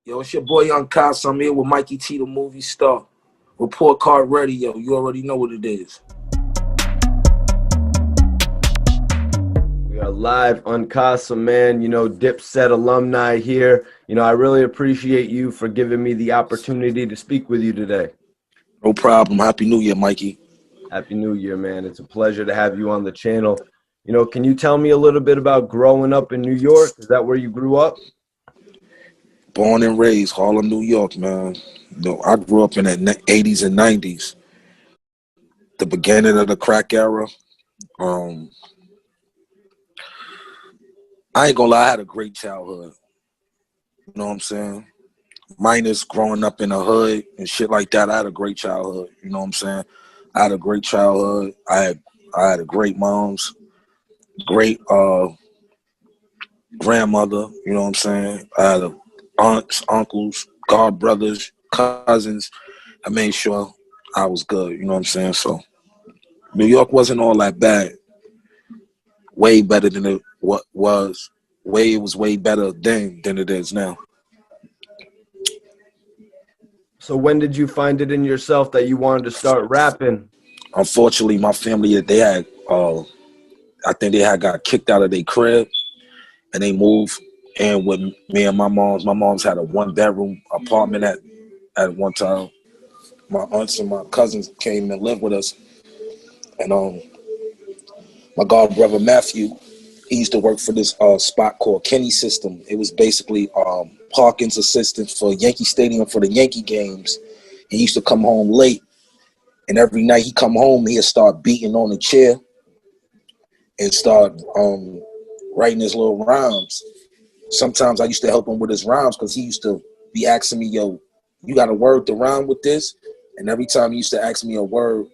Yo, it's your boy UNKASA. I'm here with Mikey T, the movie star. Report card ready, yo. You already know what it is. We are live on UNKASA, man. Dipset alumni here. I really appreciate you for giving me the opportunity to speak with you today. No problem. Happy New Year, Mikey. Happy New Year, man. It's a pleasure to have you on the channel. Can you tell me a little bit about growing up in New York? Is that where you grew up? Born and raised, Harlem, New York, man. I grew up in the 80s and 90s. The beginning of the crack era. I ain't gonna lie, I had a great childhood. You know what I'm saying? Minus growing up in the hood and shit like that, I had a great childhood. You know what I'm saying? I had a great childhood. I had a great mom's, great grandmother. You know what I'm saying? I had aunts, uncles, god brothers, cousins. I made sure I was good. You know what I'm saying? So New York wasn't all that bad. Way better than it was. It was way better then than it is now. So when did you find it in yourself that you wanted to start rapping? Unfortunately, my family, they had, I think they had got kicked out of their crib, and they moved in with me and my mom's. My mom's had a one-bedroom apartment at one time. My aunts and my cousins came and lived with us, and my god brother Matthew, he used to work for this spot called Kenny System. It was basically Parkins' assistant for Yankee Stadium for the Yankee games. He used to come home late, and every night he come home, he'd start beating on the chair and start writing his little rhymes. Sometimes I used to help him with his rhymes because he used to be asking me, yo, you got a word to rhyme with this? And every time he used to ask me a word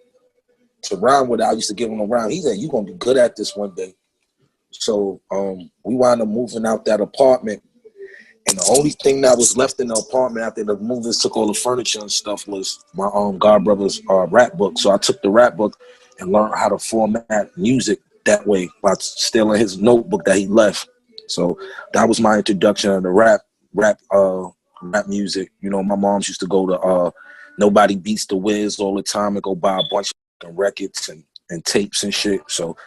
to rhyme with it, I used to give him a rhyme. He said, you're going to be good at this one day. So we wound up moving out that apartment. And the only thing that was left in the apartment after the movers took all the furniture and stuff was my god brother's rap book. So I took the rap book and learned how to format music that way by stealing his notebook that he left. So that was my introduction to the rap music. You know, my moms used to go to Nobody Beats the Wiz all the time and go buy a bunch of records and tapes and shit. So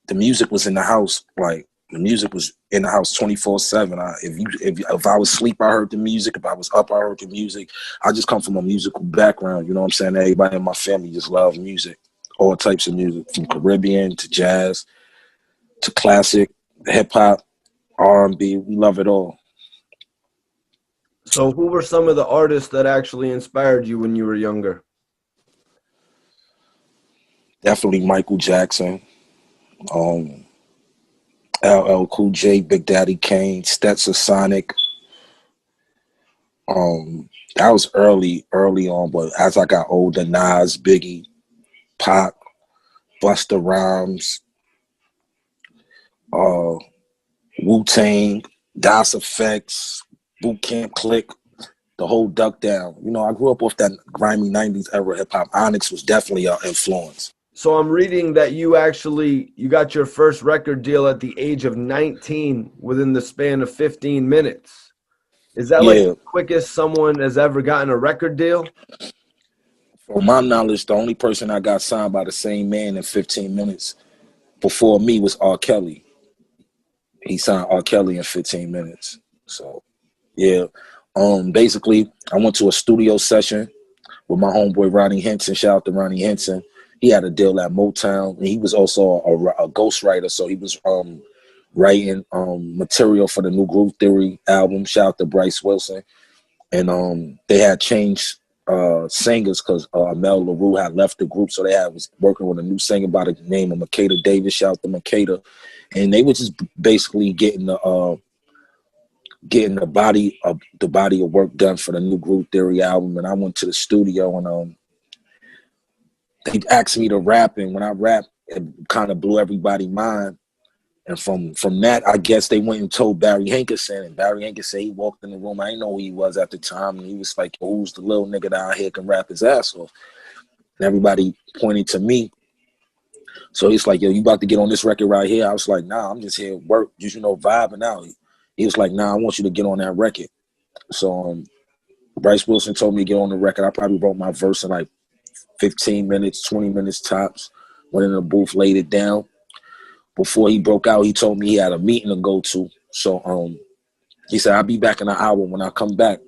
the music was in the house. Like, the music was in the house 24/7. If I was asleep, I heard the music. If I was up, I heard the music. I just come from a musical background. You know what I'm saying? Everybody in my family just loves music, all types of music, from Caribbean to jazz to classic, hip hop, R&B. We love it all. So who were some of the artists that actually inspired you when you were younger? Definitely Michael Jackson, LL Cool J, Big Daddy Kane, Stetson Sonic. That was early on, but as I got older, Nas, Biggie, Pac, Busta Rhymes, Wu-Tang, Das Effects, Boot Camp Click, the whole Duck Down. You know, I grew up off that grimy 90s era hip hop. Onyx was definitely an influence. So I'm reading that you got your first record deal at the age of 19 within the span of 15 minutes. Is that like the quickest someone has ever gotten a record deal? From my knowledge, the only person I got signed by the same man in 15 minutes before me was R. Kelly. He signed R. Kelly in 15 minutes. So, yeah. Basically, I went to a studio session with my homeboy Ronnie Henson. Shout out to Ronnie Henson. He had a deal at Motown, and he was also a ghostwriter. So he was writing material for the New Groove Theory album. Shout out to Bryce Wilson. And they had changed singers because Mel LaRue had left the group, so was working with a new singer by the name of Makeda Davis. Shout out to Makeda. And they were just basically getting the body of work done for the New Groove Theory album. And I went to the studio, and they asked me to rap, and when I rapped, it kind of blew everybody's mind. And from that, I guess they went and told Barry Hankerson, and Barry Hankerson, he walked in the room. I didn't know who he was at the time, and he was like, who's the little nigga that out here can rap his ass off? And everybody pointed to me. So he's like, yo, you about to get on this record right here? I was like, nah, I'm just here at work, just, vibing out. He was like, nah, I want you to get on that record. So Bryce Wilson told me to get on the record. I probably wrote my verse in like 15 minutes, 20 minutes tops. Went in the booth, laid it down. Before he broke out, he told me he had a meeting to go to. So he said, I'll be back in an hour. When I come back,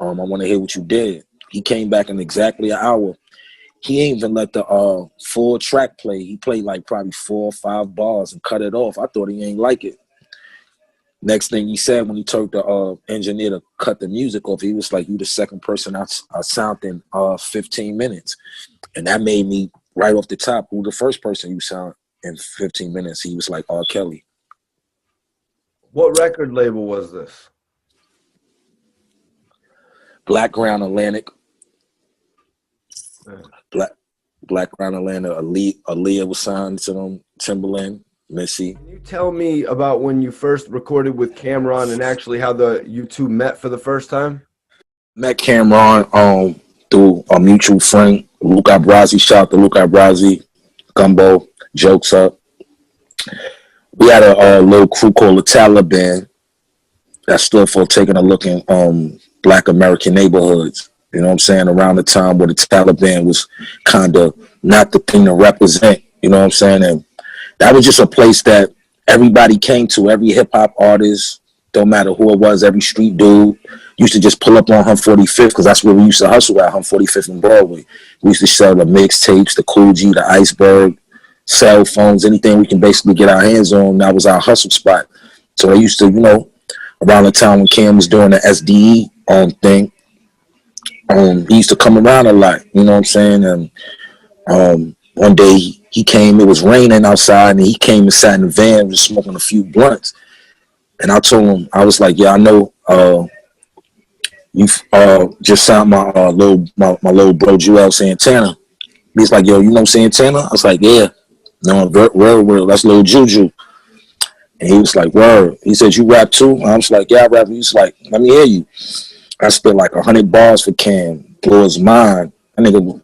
I want to hear what you did. He came back in exactly an hour. He ain't even let the full track play. He played like probably 4 or 5 bars and cut it off. I thought he ain't like it. Next thing he said when he told the engineer to cut the music off, he was like, you the second person I sound in 15 minutes. And that made me, right off the top, who the first person you sound in 15 minutes? He was like, R. Kelly. What record label was this? Black Ground Atlantic. Black Ground Atlanta. Aaliyah was signed to them. Timberland. Missy. Can you tell me about when you first recorded with Cameron and actually how you two met for the first time? Met Cameron through a mutual friend, Luke Abrazi. Shout out to Luke Abrazi. Gumbo. Jokes up. We had a little crew called the Taliban that stood for taking a look in Black American neighborhoods. You know what I'm saying? Around the time where the Taliban was kind of not the thing to represent. You know what I'm saying? And that was just a place that everybody came to. Every hip hop artist, don't matter who it was, every street dude used to just pull up on 145th because that's where we used to hustle at, 145th and Broadway. We used to sell the mixtapes, the Cool G, the Iceberg, cell phones, anything we can basically get our hands on. That was our hustle spot. So I used to, around the time when Cam was doing the SDE thing, he used to come around a lot. You know what I'm saying? And one day he came, it was raining outside, and he came and sat in the van just smoking a few blunts. And I told him, I was like, yeah, I know you just signed my little bro Juelz Santana. He's like, yo, you know Santana? I was like, yeah. No, word, that's Lil Juju. And he was like, word. He said, you rap too? I was like, yeah, I rap. He was like, let me hear you. I spit like 100 bars for Cam. Blew his mind. That nigga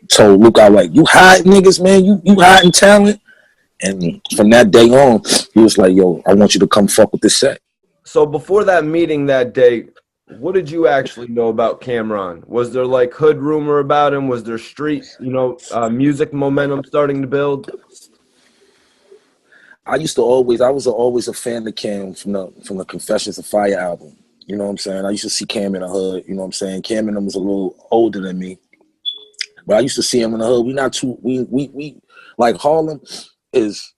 told Luke, I like, you hot niggas, man. You hot in talent. And from that day on, he was like, yo, I want you to come fuck with this set. So before that meeting that day, what did you actually know about Cameron? Was there like hood rumor about him? Was there street, music momentum starting to build? I was always a fan of Cam from the Confessions of Fire album. You know what I'm saying? I used to see Cam in the hood. You know what I'm saying? Cam and him was a little older than me, but I used to see him in the hood. We like Harlem is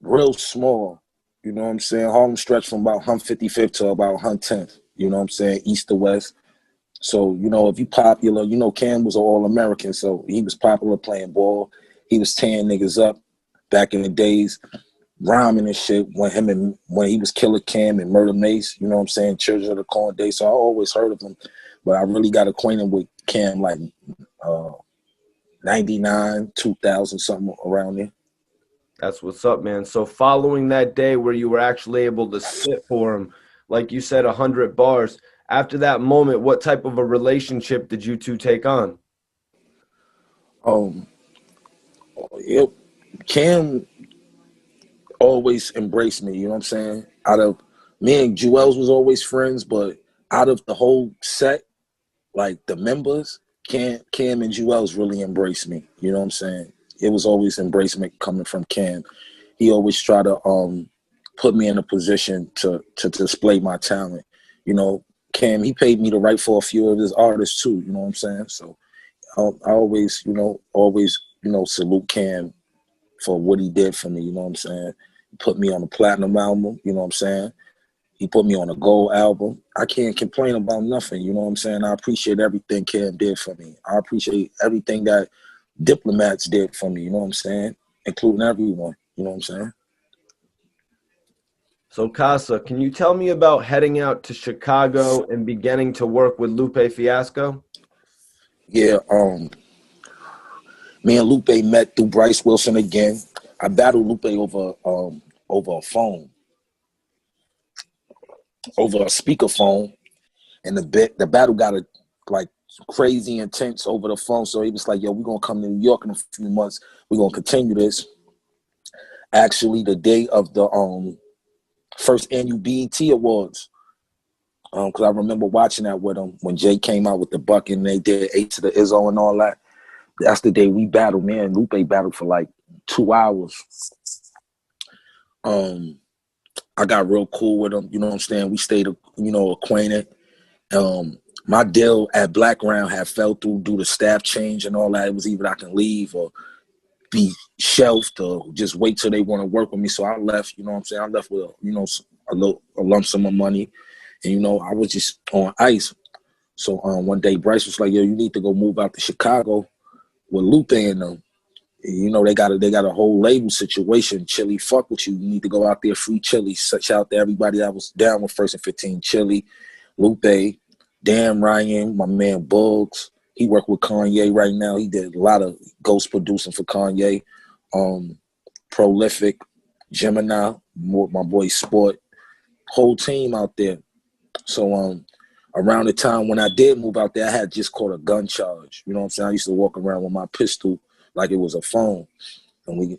real small. You know what I'm saying? Harlem stretched from about 155th to about 110th. You know what I'm saying? East to west. So, if you popular, Cam was an All-American, so he was popular playing ball. He was tearing niggas up back in the days, rhyming and shit when he was Killer Cam and Murder Mace, you know what I'm saying? Children of the Corn Day. So I always heard of him, but I really got acquainted with Cam like 99, 2000, something around there. That's what's up, man. So following that day where you were actually able to spit for him, like you said, 100 bars, after that moment, what type of a relationship did you two take on? Cam always embraced me, you know what I'm saying? Out of me and Juelz was always friends, but out of the whole set, like the members, Cam and Juelz really embraced me, you know what I'm saying? It was always embracement coming from Cam. He always tried to put me in a position to display my talent. Cam, he paid me to write for a few of his artists too, you know what I'm saying? So I always salute Cam for what he did for me, you know what I'm saying? He put me on a platinum album, you know what I'm saying? He put me on a gold album. I can't complain about nothing, you know what I'm saying? I appreciate everything Cam did for me. I appreciate everything that Diplomats did for me, you know what I'm saying? Including everyone, you know what I'm saying? So Casa, can you tell me about heading out to Chicago and beginning to work with Lupe Fiasco? Yeah, me and Lupe met through Bryce Wilson again. I battled Lupe over a phone, over a speakerphone, and the battle got crazy intense over the phone. So he was like, yo, we're gonna come to New York in a few months. We're gonna continue this. Actually, the day of the first annual BET Awards, Because I remember watching that with him when Jay came out with the bucket and they did 8 to the Izzo and all that. That's the day we battled. Me and Lupe battled for like 2 hours. I got real cool with him. You know what I'm saying? We stayed, acquainted. My deal at Black Round had fell through due to staff change and all that. It was either I can leave or be shelved or just wait till they want to work with me. So I left, you know what I'm saying? I left with, a lump sum of money. And, I was just on ice. So one day Bryce was like, yo, you need to go move out to Chicago with Lupe and them. They got a whole label situation. Chili fuck with you. You need to go out there, free Chili. Shout out to everybody that was down with First and 15. Chili, Lupe, Dan Ryan, my man Bugs. He worked with Kanye right now. He did a lot of ghost producing for Kanye. Prolific, Gemini, my boy Sport. Whole team out there. So around the time when I did move out there, I had just caught a gun charge. You know what I'm saying? I used to walk around with my pistol like it was a phone. And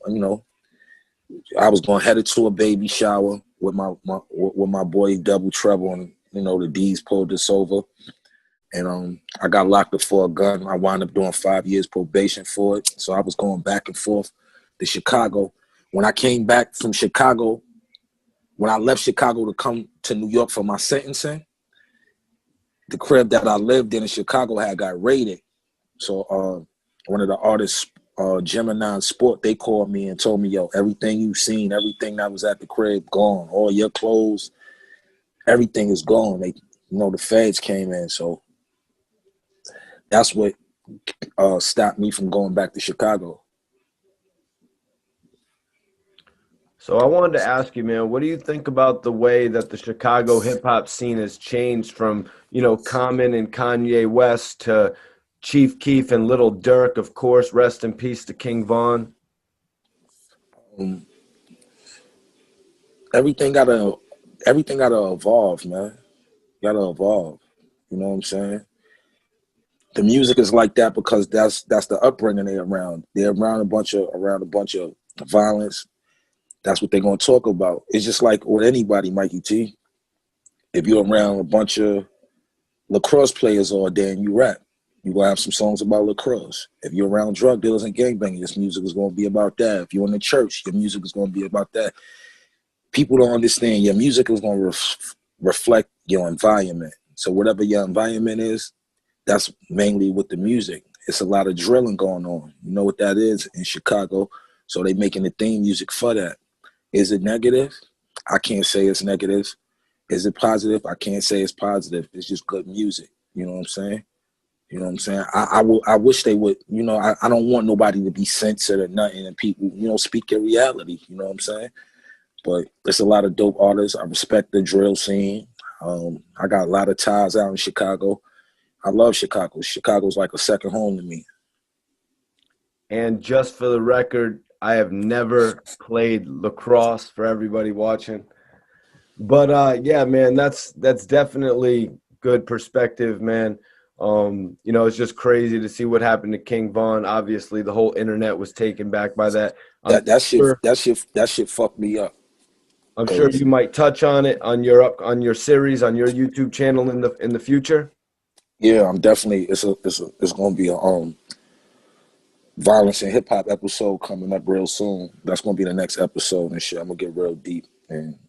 I was going headed to a baby shower with my boy Double Trouble, and the D's pulled us over. And I got locked up for a gun. I wound up doing 5 years probation for it. So I was going back and forth to Chicago. When I came back from Chicago, when I left Chicago to come to New York for my sentencing, the crib that I lived in Chicago had got raided. So one of the artists, Gemini Sport, they called me and told me, yo, everything you've seen, everything that was at the crib, gone. All your clothes, everything is gone. They, the feds came in. So that's what stopped me from going back to Chicago. So I wanted to ask you, man, what do you think about the way that the Chicago hip-hop scene has changed from, Common and Kanye West to Chief Keef and Little Durk, of course, rest in peace to King Von? Everything gotta evolve, man. Gotta evolve. You know what I'm saying? The music is like that because that's the upbringing they're around. They're around a bunch of violence. That's what they're gonna talk about. It's just like with anybody, Mikey T. If you're around a bunch of lacrosse players all day and you rap, you're gonna have some songs about lacrosse. If you're around drug dealers and gangbangers, this music is gonna be about that. If you're in the church, your music is gonna be about that. People don't understand your music is gonna reflect your environment. So whatever your environment is, that's mainly with the music. It's a lot of drilling going on. You know what that is in Chicago. So they making the theme music for that. Is it negative? I can't say it's negative. Is it positive? I can't say it's positive. It's just good music. You know what I'm saying? You know what I'm saying? I wish they would, I don't want nobody to be censored or nothing and people, speak their reality. You know what I'm saying? But there's a lot of dope artists. I respect the drill scene. I got a lot of ties out in Chicago. I love Chicago. Chicago's like a second home to me. And just for the record, I have never played lacrosse for everybody watching. But yeah, man, that's definitely good perspective, man. It's just crazy to see what happened to King Von. Obviously, the whole internet was taken back by that. That shit fucked me up. I'm sure you might touch on it on your series on your YouTube channel in the future. Yeah, I'm definitely. It's gonna be a violence and hip hop episode coming up real soon. That's gonna be the next episode and shit. I'm gonna get real deep and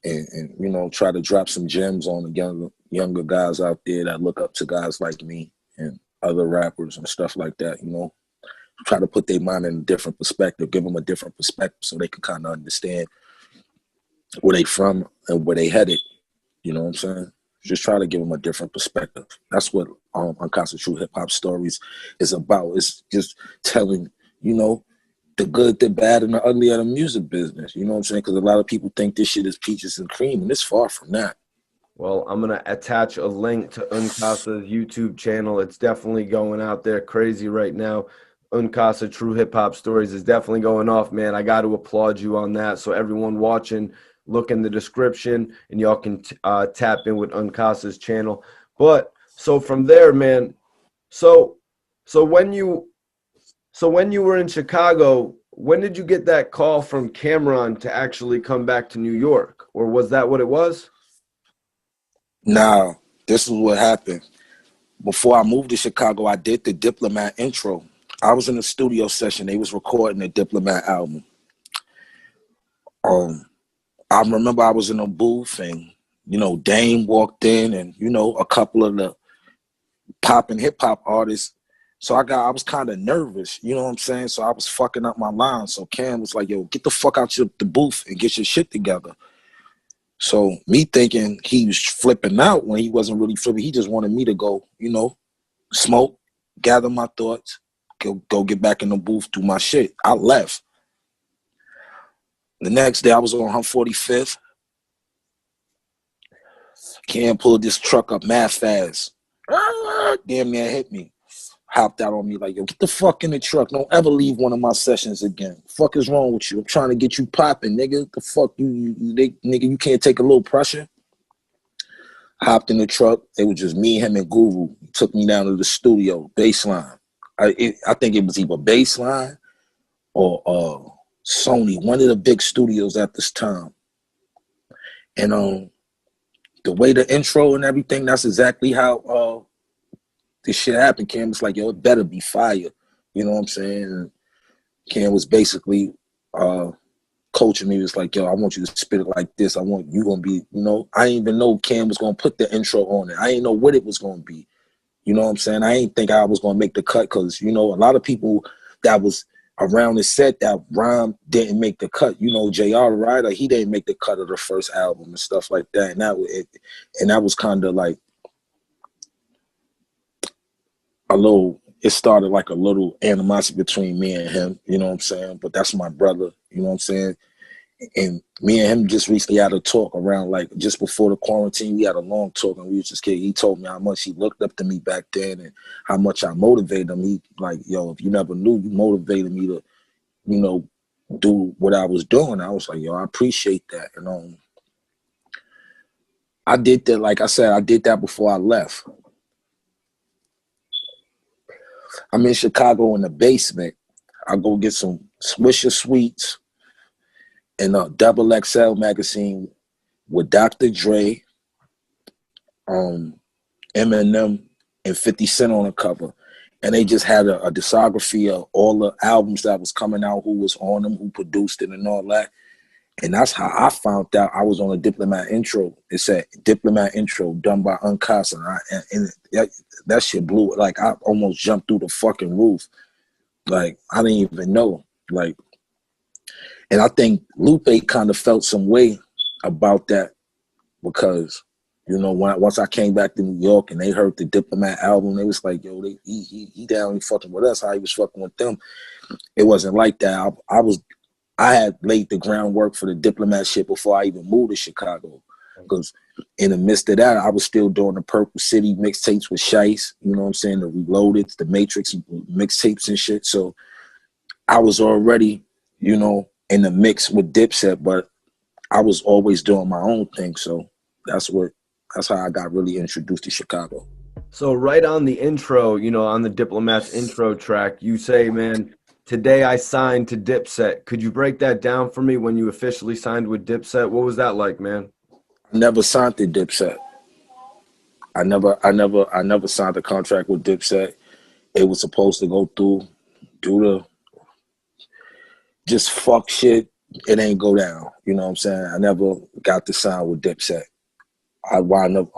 and try to drop some gems on the younger guys out there that look up to guys like me and other rappers and stuff like that. Try to put their mind in a different perspective, give them a different perspective so they can kind of understand where they from and where they headed. You know what I'm saying? Just try to give them a different perspective. That's what UNKASA True Hip Hop Stories is about. It's just telling, the good, the bad, and the ugly of the music business. You know what I'm saying? Because a lot of people think this shit is peaches and cream, and it's far from that. Well, I'm going to attach a link to UNKASA's YouTube channel. It's definitely going out there crazy right now. UNKASA True Hip Hop Stories is definitely going off, man. I got to applaud you on that. So everyone watching, look in the description, and y'all can tap in with UNKASA's channel. But so from there, man. So when you were in Chicago, when did you get that call from Cameron to actually come back to New York, or was that what it was? Now, this is what happened. Before I moved to Chicago, I did the Diplomat intro. I was in the studio session. They was recording the Diplomat album. I remember I was in a booth and, you know, Dame walked in and, you know, a couple of the pop and hip hop artists. So I was kind of nervous, you know what I'm saying? So I was fucking up my line. So Cam was like, yo, get the fuck out the booth and get your shit together. So me thinking he was flipping out when he wasn't really flipping. He just wanted me to go, you know, smoke, gather my thoughts, go get back in the booth, do my shit. I left. The next day I was on 145th. Cam pulled this truck up mad fast. Damn near hit me. Hopped out on me like, yo, get the fuck in the truck. Don't ever leave one of my sessions again. Fuck is wrong with you? I'm trying to get you popping, nigga. The fuck nigga, you can't take a little pressure? Hopped in the truck. It was just me, him, and Guru. He took me down to the studio, Baseline. I think it was either Baseline or Sony, one of the big studios at this time. And the way the intro and everything, that's exactly how this shit happened. Cam was like, yo, it better be fire. You know what I'm saying? And Cam was basically coaching me. He was like, yo, I want you to spit it like this. I want you gonna be, you know, I didn't even know Cam was gonna put the intro on it. I didn't know what it was gonna be. You know what I'm saying? I didn't think I was gonna make the cut because, you know, a lot of people that was around the set that rhyme didn't make the cut. You know, JR Ryder, he didn't make the cut of the first album and stuff like that. And that was kind of like it started like a little animosity between me and him, you know what I'm saying? But that's my brother, you know what I'm saying? And me and him just recently had a talk around, like, just before the quarantine. We had a long talk, and we was just kidding. He told me how much he looked up to me back then and how much I motivated him. He like, yo, if you never knew, you motivated me to, you know, do what I was doing. I was like, yo, I appreciate that. And I did that, like I said, I did that before I left. I'm in Chicago in the basement. I go get some Swisher Sweets and a Double XL magazine with Dr. Dre, Eminem, and 50 Cent on the cover. And they just had a discography of all the albums that was coming out, who was on them, who produced it and all that. And that's how I found out I was on a Diplomat intro. It said Diplomat intro done by UNKASA. And that shit blew. Like, I almost jumped through the fucking roof. Like, I didn't even know. Like, and I think Lupe kind of felt some way about that because, you know, once I came back to New York and they heard the Diplomat album, they was like, yo, he down, he fucking with us, how he was fucking with them. It wasn't like that. I had laid the groundwork for the Diplomat shit before I even moved to Chicago. Because in the midst of that, I was still doing the Purple City mixtapes with Shice, you know what I'm saying, the Reloaded, the Matrix mixtapes and shit. So I was already, you know, in the mix with Dipset, but I was always doing my own thing. So that's how I got really introduced to Chicago. So right on the intro, you know, on the Diplomat's intro track, you say, man, today I signed to Dipset. Could you break that down for me when you officially signed with Dipset? What was that like, man? I never signed to Dipset. I never signed a contract with Dipset. It was supposed to go through the just fuck shit. It ain't go down. You know what I'm saying? I never got to sign with Dipset. I wound up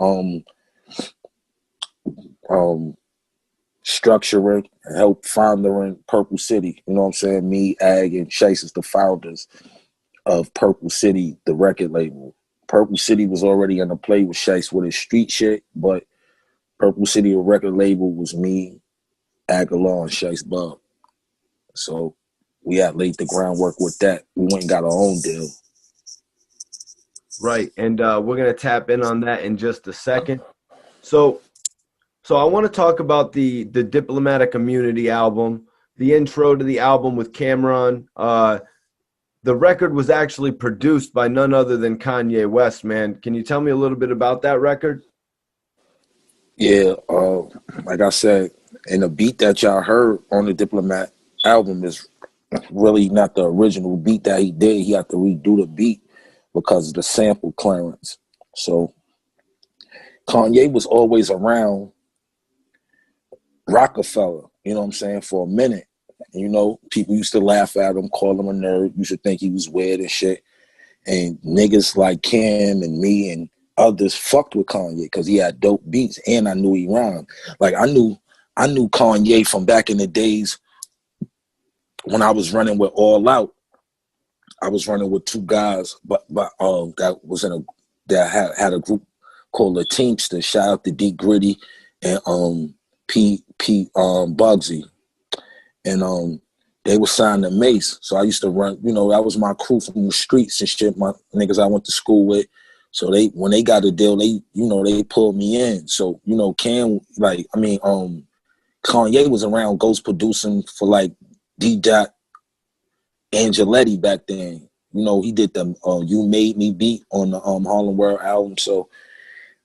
structuring and help founding Purple City. You know what I'm saying? Me, Ag, and Chase is the founders of Purple City, the record label. Purple City was already in the play with Chase with his street shit, but Purple City, the record label, was me, Aguilar, and Chase Bub. So we had laid the groundwork with that. We went and got our own deal. Right, and we're going to tap in on that in just a second. So I want to talk about the Diplomatic Immunity album, the intro to the album with Cameron. The record was actually produced by none other than Kanye West, man. Can you tell me a little bit about that record? Yeah, like I said, and the beat that y'all heard on the Diplomat album is really not the original beat that he did. He had to redo the beat because of the sample clearance. So Kanye was always around Rockefeller, you know what I'm saying, for a minute. And, you know, people used to laugh at him, call him a nerd, used to think he was weird and shit. And niggas like Cam and me and others fucked with Kanye because he had dope beats, and I knew he rhymed. Like I knew Kanye from back in the days when I was running with All Out. I was running with two guys, but that was that had a group called the Teamsters. Shout out to D Gritty and P Bugsy, and they were signed to Mace. So I used to run, you know, that was my crew from the streets and shit, my niggas I went to school with. So when they got a deal, they pulled me in. So, you know, Kanye was around Ghost producing for like D-Dot Angeletti back then. You know, he did the You Made Me beat on the Harlem World album. So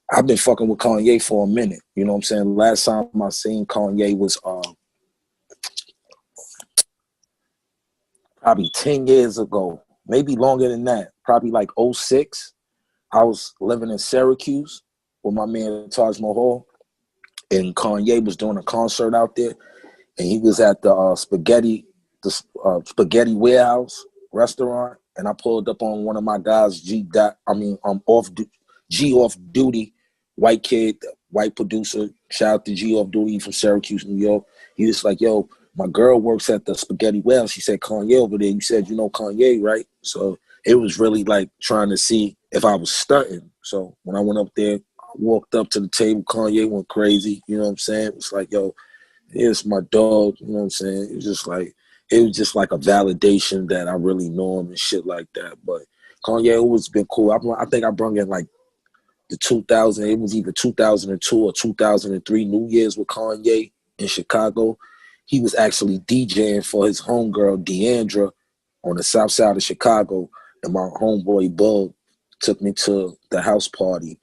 I've been fucking with Kanye for a minute. You know what I'm saying? Last time I seen Kanye was probably 10 years ago, maybe longer than that, probably like 06. I was living in Syracuse with my man Taj Mahal, and Kanye was doing a concert out there, and he was at the Spaghetti Warehouse restaurant, and I pulled up on one of my guys, off duty, white kid, white producer. Shout out to G Off Duty from Syracuse, New York. He was like, yo, my girl works at the Spaghetti Warehouse. She said, Kanye over there. You said, you know Kanye, right? So it was really like trying to see if I was stunting. So when I went up there, I walked up to the table, Kanye went crazy. You know what I'm saying? It was like, yo, here's my dog. You know what I'm saying? It was just like a validation that I really know him and shit like that. But Kanye always been cool. I think I brung in like the 2000, it was either 2002 or 2003 New Year's with Kanye in Chicago. He was actually DJing for his homegirl, Deandra, on the south side of Chicago. And my homeboy, Bug, took me to the house party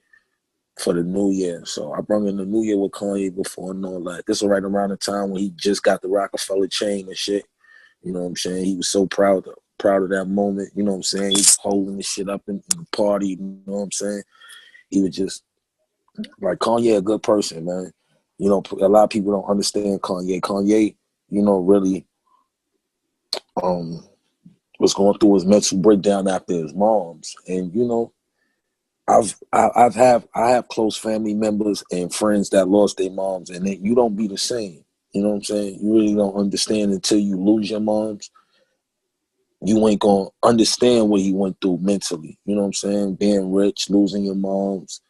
for the New Year. So I brought in the New Year with Kanye before and all that. This was right around the time when he just got the Rockefeller chain and shit. You know what I'm saying? He was so proud of that moment. You know what I'm saying? He was holding the shit up in the party. You know what I'm saying? He was just like, Kanye, a good person, man. You know, a lot of people don't understand Kanye. Kanye, you know, really was going through his mental breakdown after his mom's. And, you know, I have close family members and friends that lost their moms, and you don't be the same. You know what I'm saying? You really don't understand until you lose your moms. You ain't gonna understand what he went through mentally. You know what I'm saying? Being rich, losing your moms,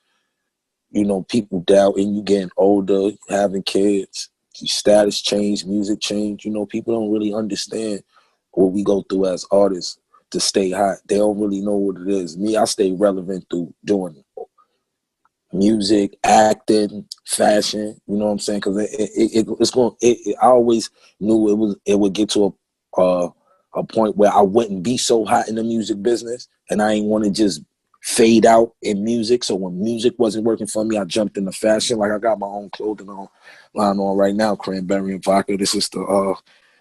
you know, people doubting you, getting older, having kids, status change, music change. You know, people don't really understand what we go through as artists to stay hot. They don't really know what it is. Me, I stay relevant through doing music, acting, fashion. You know what I'm saying? Because I always knew it would get to a point where I wouldn't be so hot in the music business, and I ain't want to just fade out in music. So when music wasn't working for me, I jumped into fashion. Like I got my own clothing line on right now, Cranberry and Vodka. This is the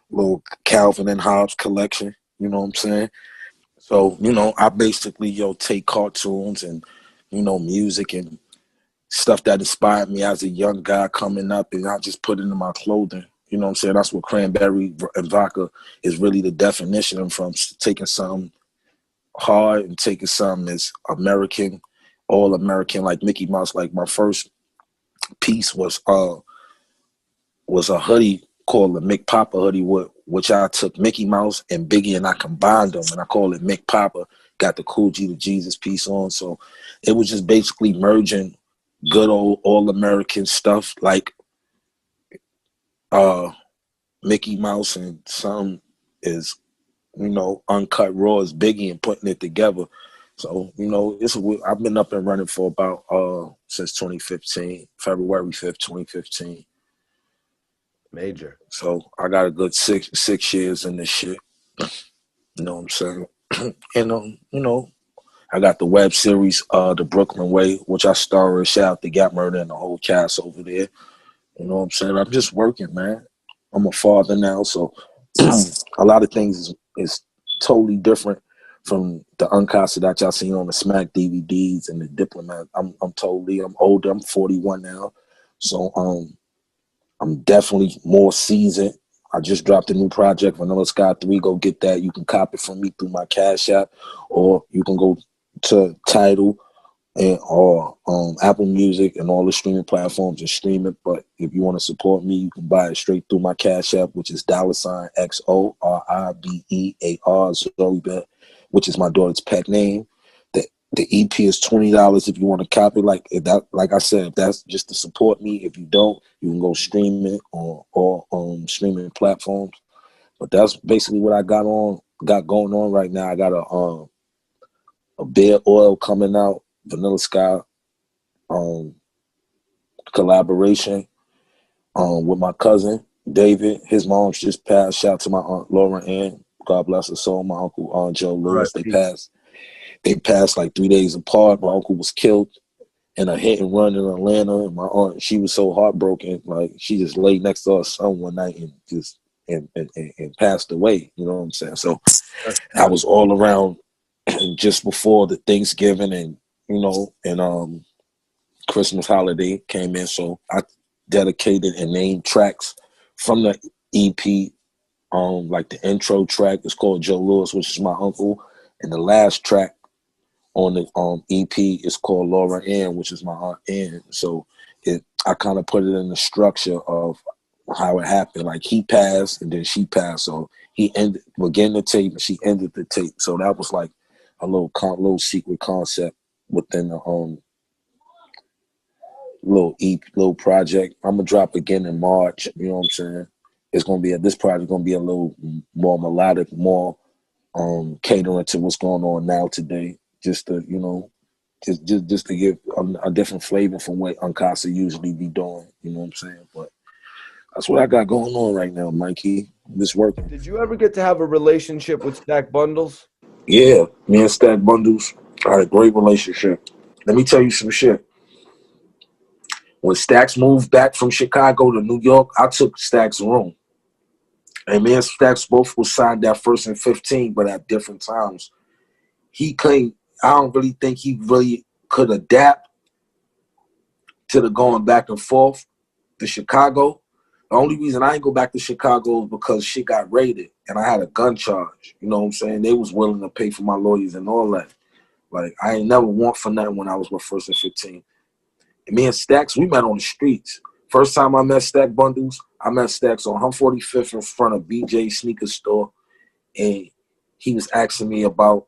little Calvin and Hobbes collection. You know what I'm saying? So, you know, I basically, take cartoons and, you know, music and stuff that inspired me as a young guy coming up, and I just put it in my clothing. You know what I'm saying? That's what Cranberry and Vodka is really the definition of, from taking something hard and taking something that's American, all American, like Mickey Mouse. Like my first piece was a hoodie called the Mick Papa hoodie, which I took Mickey Mouse and Biggie and I combined them, and I call it Mick Papa. Got the Cool G to Jesus piece on. So it was just basically merging good old all American stuff like Mickey Mouse, and some is, you know, uncut raw as Biggie, and putting it together. So, you know, I've been up and running for about since 2015, February 5th, 2015. Major. So I got a good six years in this shit. You know what I'm saying? And you know, I got the web series, The Brooklyn Way, which I star in. Shout out to Got Murder and the whole cast over there. You know what I'm saying? I'm just working, man. I'm a father now, so a lot of things is totally different from the UNKASA that y'all seen on the Smack DVDs and the Diplomat. I'm older. I'm 41 now, so I'm definitely more seasoned. I just dropped a new project, Vanilla Sky 3. Go get that. You can cop it from me through my Cash App, or you can go to Tidal and or Apple Music and all the streaming platforms and stream it. But if you want to support me, you can buy it straight through my Cash App, which is $XORIBEAR Zoribet, which is my daughter's pet name. The EP is $20 if you want to copy. Like I said, if that's just to support me. If you don't, you can go stream it on all streaming platforms. But that's basically what I got going on right now. I got a Bear Oil coming out, Vanilla Sky collaboration with my cousin David. His mom's just passed. Shout out to my aunt Laura Ann. God bless her soul. My uncle Joe Lewis. They passed like 3 days apart. My uncle was killed in a hit and run in Atlanta. And my aunt, she was so heartbroken. Like, she just laid next to her son one night and just and passed away. You know what I'm saying? So I was all around just before the Thanksgiving and Christmas holiday came in. So I dedicated and named tracks from the EP. Like the intro track is called Joe Lewis, which is my uncle, and the last track on the EP is called Laura Ann, which is my aunt Ann. So I kind of put it in the structure of how it happened. Like, he passed and then she passed. So he began the tape and she ended the tape. So that was like a little secret concept within the little project. I'm gonna drop again in March. You know what I'm saying? It's gonna be this project gonna be a little more melodic, more catering to what's going on now today. Just to just to give a different flavor from what UNKASA usually be doing. You know what I'm saying? But that's what I got going on right now, Mikey. Just working. Did you ever get to have a relationship with Stack Bundles? Yeah, me and Stack Bundles had a great relationship. Let me tell you some shit. When Stacks moved back from Chicago to New York, I took Stacks' room. And me and Stacks both was signed at First and 15, but at different times. I don't really think he really could adapt to the going back and forth to Chicago. The only reason I ain't go back to Chicago is because shit got raided and I had a gun charge. You know what I'm saying? They was willing to pay for my lawyers and all that. Like, I ain't never want for nothing when I was with First and 15. And me and Stacks, we met on the streets. First time I met Stack Bundles, I met Stacks on 145th in front of BJ Sneaker Store. And he was asking me about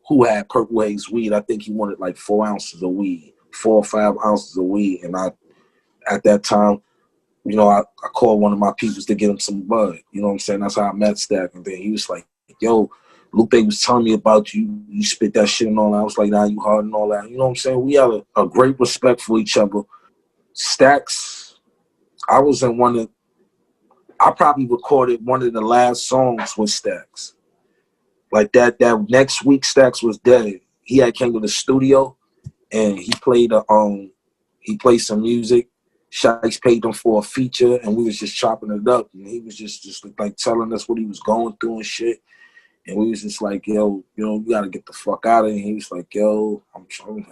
who had Purple Haze weed. I think he wanted like 4 ounces of weed, 4 or 5 ounces of weed. And at that time, I called one of my peoples to get him some bud. You know what I'm saying? That's how I met Stack. And then he was like, yo, Lupe was telling me about you. You spit that shit and all that. I was like, nah, you hard and all that. You know what I'm saying? We had a great respect for each other. Stacks, I probably recorded one of the last songs with Stacks. Like that next week, Stacks was dead. He had came to the studio and he played some music. Shice paid him for a feature and we was just chopping it up. And he was just like telling us what he was going through and shit. And we was just like, yo, you gotta get the fuck out of here. And he was like, yo,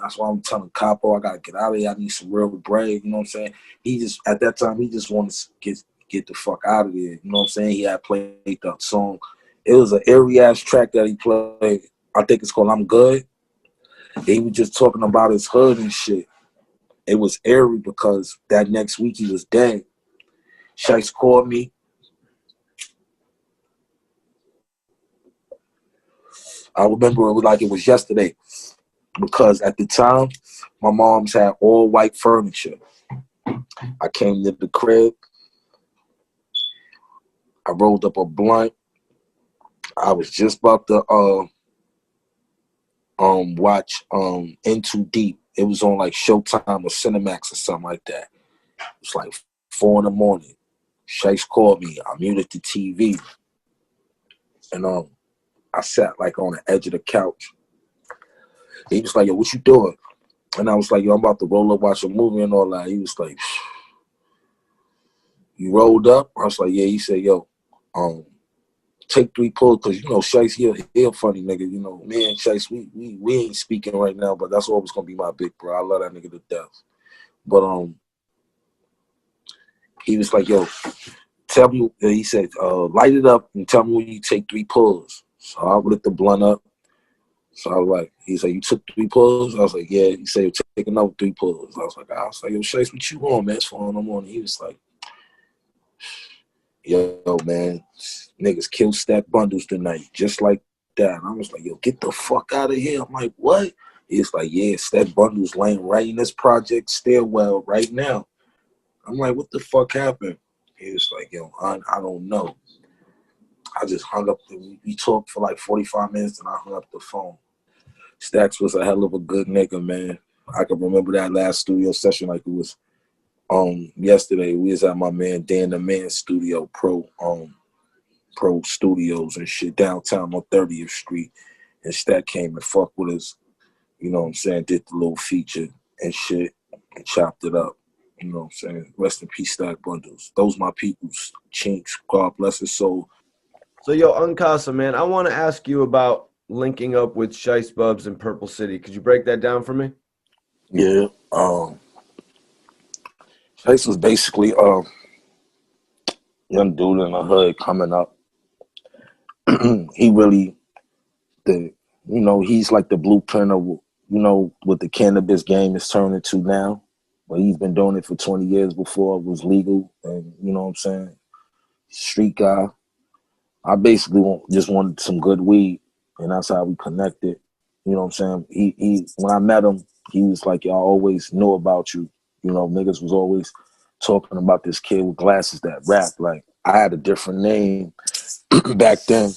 that's why I'm telling Capo, I gotta get out of here. I need some real bread. You know what I'm saying? At that time, he just wanted to get the fuck out of here. You know what I'm saying? He had played that song. It was an airy-ass track that he played. I think it's called I'm Good. He was just talking about his hood and shit. It was airy because that next week he was dead. Shice called me. I remember it like it was yesterday because at the time, my mom's had all white furniture. I came to the crib. I rolled up a blunt. I was just about to watch In Too Deep. It was on like Showtime or Cinemax or something like that. It was like 4 a.m. Shice called me. I muted the TV. And I sat like on the edge of the couch. He was like, yo, what you doing? And I was like, yo, I'm about to roll up, watch a movie and all that. He was like, you rolled up? I was like, yeah. He said, yo, take 3 pulls, because, you know, Shice, he a funny nigga. You know, me and Shice, we ain't speaking right now, but that's always going to be my big bro. I love that nigga to death. But he was like, yo, tell me, he said, light it up and tell me when you take 3 pulls. So I lit the blunt up. So I was like, he said, you took 3 pulls? I was like, yeah. He said, take another 3 pulls. I was like, yo, Shice, what you on, man? It's 4 in the morning. He was like, yo, man, niggas kill stack bundles tonight, just like that. And I was like, yo, get the fuck out of here. I'm like, what? He's like, yeah, stack bundles laying right in this project stairwell right now. I'm like, what the fuck happened? He was like, yo, I don't know. I just hung up. We talked for like 45 minutes and I hung up the phone. Stacks was a hell of a good nigga, man. I can remember that last studio session like it was yesterday. We was at my man Dan the Man studio, Pro Studios and shit, downtown on 30th Street. And Stack came and fucked with us, you know what I'm saying, did the little feature and shit and chopped it up. You know what I'm saying? Rest in peace, Stack Bundles. Those my peoples. Chinks, God bless his soul. So, yo, UNKASA, man, I want to ask you about linking up with Shice Bubs in Purple City. Could you break that down for me? Yeah. Shice was basically young dude in the hood coming up. He really, he's like the blueprint of, what the cannabis game is turning into now. But he's been doing it for 20 years before it was legal. And, you know what I'm saying? Street guy. I basically just wanted some good weed. And that's how we connected. You know what I'm saying? He when I met him, he was like, y'all always know about you. You know, niggas was always talking about this kid with glasses that rap. Like, I had a different name back then.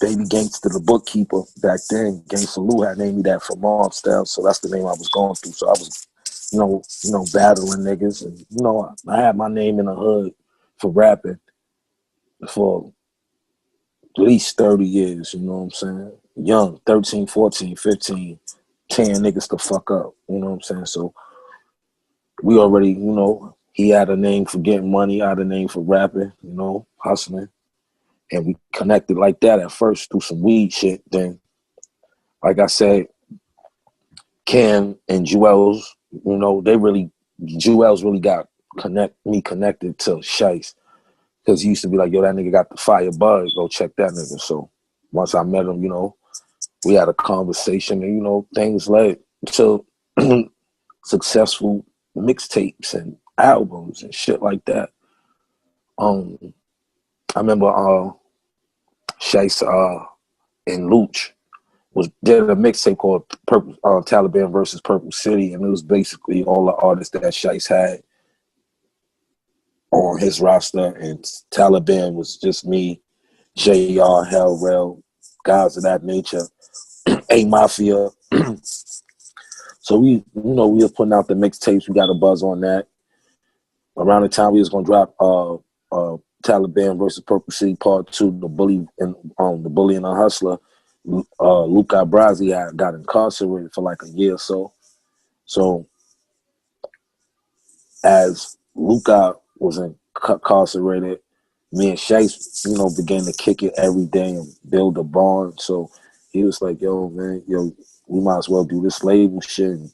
Baby Gangster, the bookkeeper back then. Gangsta Lou had named me that for Mob Style, so that's the name I was going through. So I was, battling niggas, and I had my name in the hood for rapping for at least 30 years. You know what I'm saying? Young, 13, 14, 15, tearing niggas the fuck up. You know what I'm saying? So we already, he had a name for getting money, I had a name for rapping, hustling. And we connected like that at first through some weed shit. Then, like I said, Cam and Juelz, Juelz really got me connected to Shice. Because he used to be like, yo, that nigga got the fire buzz, go check that nigga. So once I met him, we had a conversation and, things led to successful mixtapes and albums and shit like that. I remember Shice and Luch did a mixtape called Taliban versus Purple City, and it was basically all the artists that Shice had on his roster, and Taliban was just me, JR, Hell Rel, guys of that nature, A Mafia. So we were putting out the mixtapes. We got a buzz on that. Around the time we was gonna drop Taliban versus Purple City Part 2, the bully and the hustler, Luca Brasi got incarcerated for like a year or so. So as Luca was incarcerated, me and Shice, began to kick it every day and build a barn. So he was like, yo, man, we might as well do this label shit and,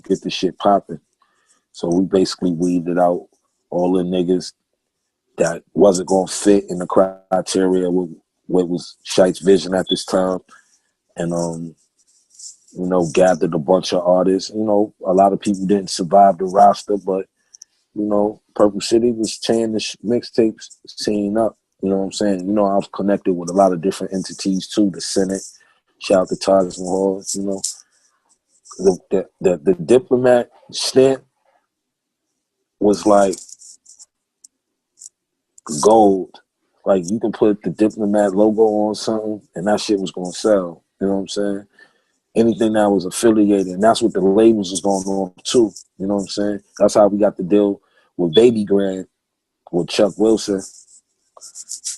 get this shit popping. So we basically weeded out all the niggas that wasn't going to fit in the criteria what was Shice's vision at this time. And, gathered a bunch of artists. A lot of people didn't survive the roster, but, Purple City was tearing the mixtapes scene up. You know what I'm saying? I was connected with a lot of different entities too. The Senate, shout out to Tigers and Halls, the Diplomat stint was like gold. Like, you can put the Diplomat logo on something and that shit was gonna sell. You know what I'm saying? Anything that was affiliated, and that's what the labels was going on too. You know what I'm saying? That's how we got the deal with Baby Grand with Chuck Wilson.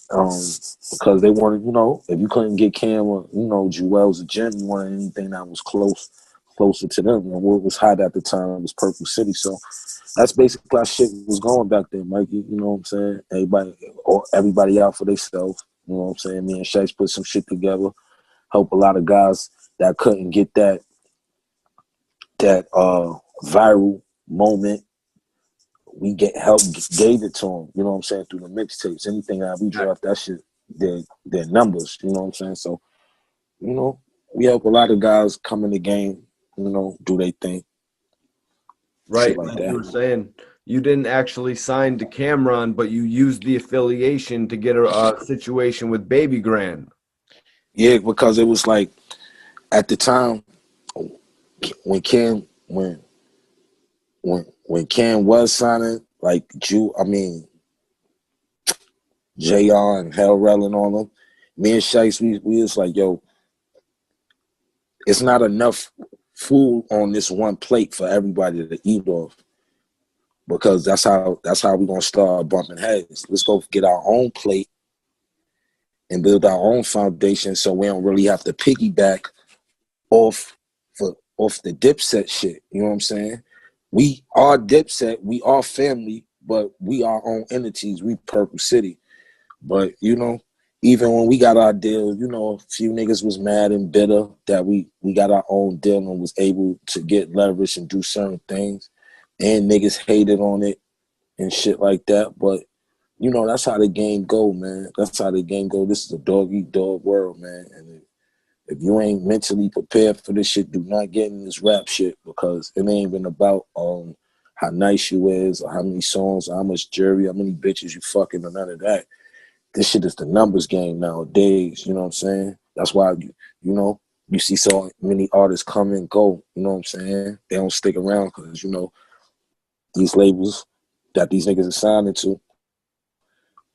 Because they wanted, if you couldn't get Cam or, Juelz or Jim, you wanted anything that was closer to them. And what was hot at the time was Purple City. So that's basically how shit was going back then, Mikey. You know what I'm saying? Everybody out for themselves. You know what I'm saying? Me and Shice put some shit together. Help a lot of guys that couldn't get that viral moment. We gave it to them. You know what I'm saying? Through the mixtapes, anything that we dropped, that shit, their numbers. You know what I'm saying? So, you know, we help a lot of guys come in the game. You know, do they thing. Right, like you were saying you didn't actually sign to Cameron, but you used the affiliation to get a situation with Baby Grand. Yeah, because it was like at the time when Cam when Cam was signing, like JR and Hellrell and all them, me and Shice, we was like, yo, it's not enough food on this one plate for everybody to eat off. Because that's how we're gonna start bumping heads. Let's go get our own plate and build our own foundation so we don't really have to piggyback off the Dipset shit. You know what I'm saying? We are Dipset, we are family, but we our own entities. We Purple City. But you know, even when we got our deal, you know, a few niggas was mad and bitter that we got our own deal and was able to get leverage and do certain things. And niggas hated on it and shit like that. But, you know, that's how the game go, man. That's how the game go. This is a dog-eat-dog world, man. And if you ain't mentally prepared for this shit, do not get in this rap shit because it ain't even about how nice you is or how many songs or how much jewelry, how many bitches you fucking or none of that. This shit is the numbers game nowadays, you know what I'm saying? That's why, you know, you see so many artists come and go, you know what I'm saying? They don't stick around because, you know, these labels that these niggas are signing to,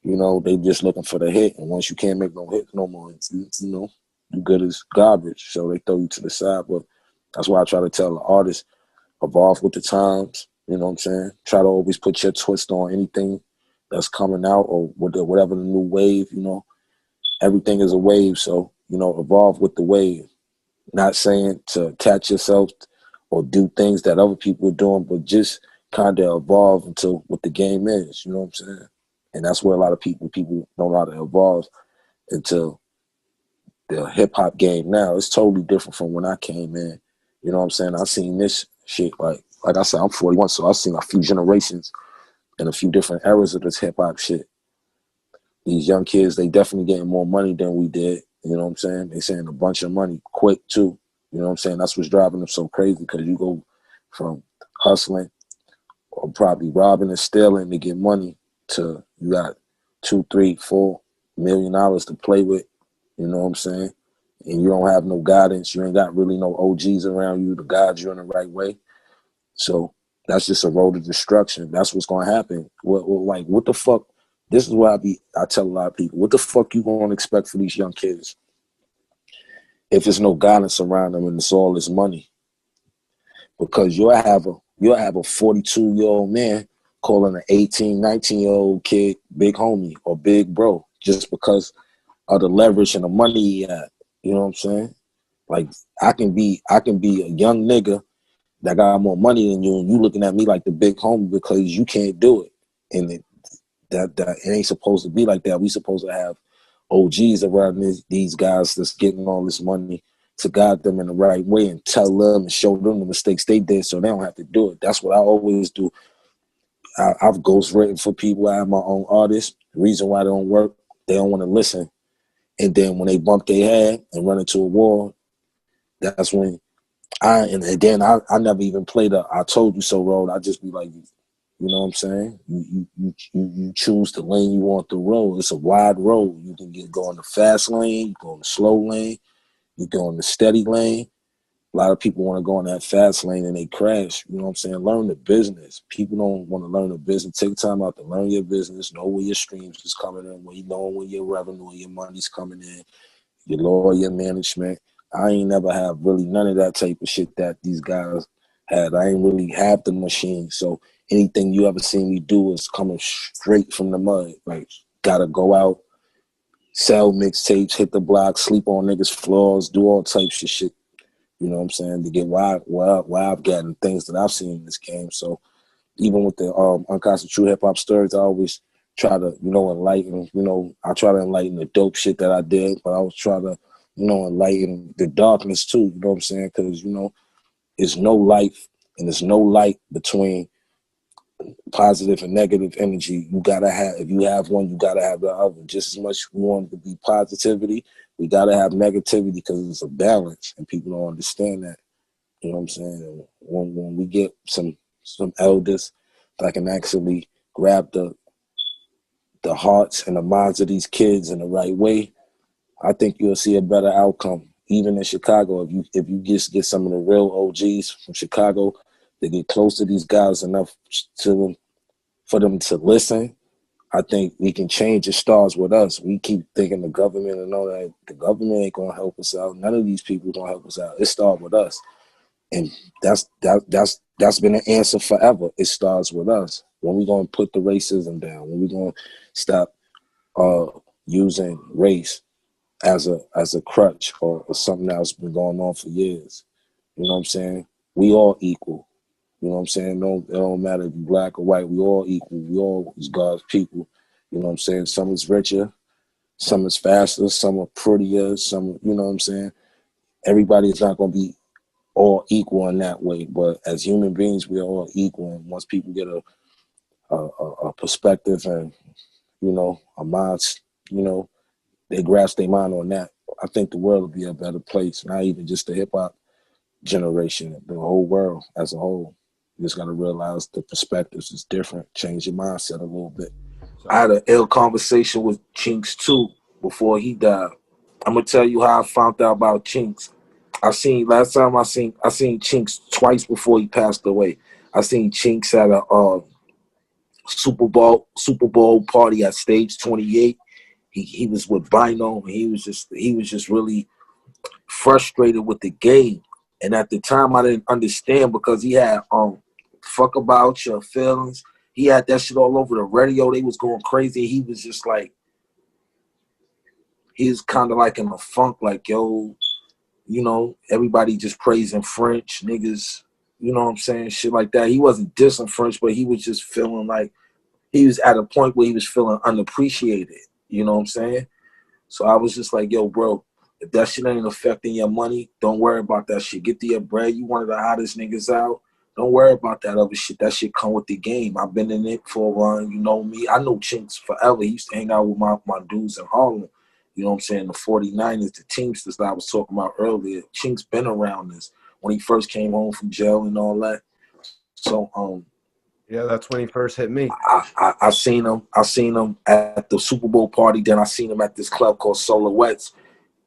you know, they just looking for the hit. And once you can't make no hits no more, you know, you good as garbage. So they throw you to the side. But that's why I try to tell the artists, evolve with the times, you know what I'm saying? Try to always put your twist on anything that's coming out or whatever the new wave, you know. Everything is a wave, so, you know, evolve with the wave. Not saying to attach yourself or do things that other people are doing, but just kind of evolve into what the game is, you know what I'm saying? And that's where a lot of people don't know how to evolve into the hip-hop game now. It's totally different from when I came in, you know what I'm saying? I seen this shit, like I said, I'm 41, so I've seen a few generations and a few different eras of this hip-hop shit. These young kids, they definitely getting more money than we did, you know what I'm saying? They saying a bunch of money quick, too, you know what I'm saying? That's what's driving them so crazy because you go from hustling or probably robbing and stealing to get money to you got $2, $3, $4 million to play with, you know what I'm saying? And you don't have no guidance. You ain't got really no OGs around you to guide you in the right way. So that's just a road of destruction. That's what's going to happen. What the fuck? This is what I tell a lot of people. What the fuck you going to expect for these young kids if there's no guidance around them and it's all this money? Because you'll have a 42-year-old man calling an 18, 19-year-old kid big homie or big bro just because of the leverage and the money he had. You know what I'm saying? Like I can be a young nigga that got more money than you and you looking at me like the big homie because you can't do it. And it ain't supposed to be like that. We supposed to have OGs around these guys that's getting all this money to guide them in the right way and tell them and show them the mistakes they did so they don't have to do it. That's what I always do. I've ghostwritten for people. I have my own artists. The reason why they don't work, they don't want to listen. And then when they bump their head and run into a wall, that's when I never even played a I told you so road. I just be like, you know what I'm saying? You choose the lane you want to roll. It's a wide road. You can go in the fast lane, you go in the slow lane, you go in the steady lane. A lot of people want to go in that fast lane and they crash. You know what I'm saying? Learn the business. People don't want to learn the business. Take time out to learn your business. Know where your streams is coming in, where you know where your revenue and your money's coming in, your lawyer management. I ain't never have really none of that type of shit that these guys had. I ain't really have the machine. So anything you ever seen me do is coming straight from the mud. Like, gotta go out, sell mixtapes, hit the block, sleep on niggas' floors, do all types of shit. You know what I'm saying? To get where I've gotten things that I've seen in this game. So even with the UNKASA True Hip Hop Stories, I always try to, enlighten, I try to enlighten the dope shit that I did, but I was trying to, enlighten the darkness too, you know what I'm saying? Because, it's no life and there's no light between positive and negative energy. You gotta have, if you have one, you gotta have the other. Just as much we want to be positivity, we gotta have negativity because it's a balance, and people don't understand that. You know what I'm saying? When we get some elders that can actually grab the hearts and the minds of these kids in the right way, I think you'll see a better outcome. Even in Chicago, if you just get some of the real OGs from Chicago, they get close to these guys enough for them to listen, I think we can change. It starts with us. We keep thinking the government and all that. The government ain't gonna help us out. None of these people gonna help us out. It starts with us, and that's been an answer forever. It starts with us. When we gonna put the racism down? When we gonna stop using race as a crutch or something that's been going on for years? You know what I'm saying? We all equal. You know what I'm saying? It don't matter if you're black or white. We all equal. We all is God's people. You know what I'm saying? Some is richer, some is faster, some are prettier, some, you know what I'm saying? Everybody is not going to be all equal in that way, but as human beings, we are all equal. And once people get a perspective and, a mind, they grasp their mind on that, I think the world will be a better place. Not even just the hip hop generation, the whole world as a whole. You just got to realize the perspectives is different. Change your mindset a little bit. I had an ill conversation with Chinks too before he died. I'm gonna tell you how I found out about Chinks. Last time I seen Chinks twice before he passed away. I seen Chinks at a Super Bowl party at Stage 28. He was with Bino, and he was just really frustrated with the game. And at the time, I didn't understand because he had "Fuck About Your Feelings." He had that shit all over the radio. They was going crazy. He was just like, he was kind of like in a funk, like, yo, everybody just praising French niggas. You know what I'm saying? Shit like that. He wasn't dissing French, but he was just feeling like he was at a point where he was feeling unappreciated. You know what I'm saying? So I was just like, yo, bro, if that shit ain't affecting your money, don't worry about that shit. Get to your bread. You one of the hottest niggas out. Don't worry about that other shit. That shit come with the game. I've been in it for a while. You know me. I know Chinks forever. He used to hang out with my dudes in Harlem. You know what I'm saying? The 49ers, the Teamsters that I was talking about earlier. Chinks been around this when he first came home from jail and all that. So, yeah, that's when he first hit me. I seen him. I seen him at the Super Bowl party. Then I seen him at this club called Silhouettes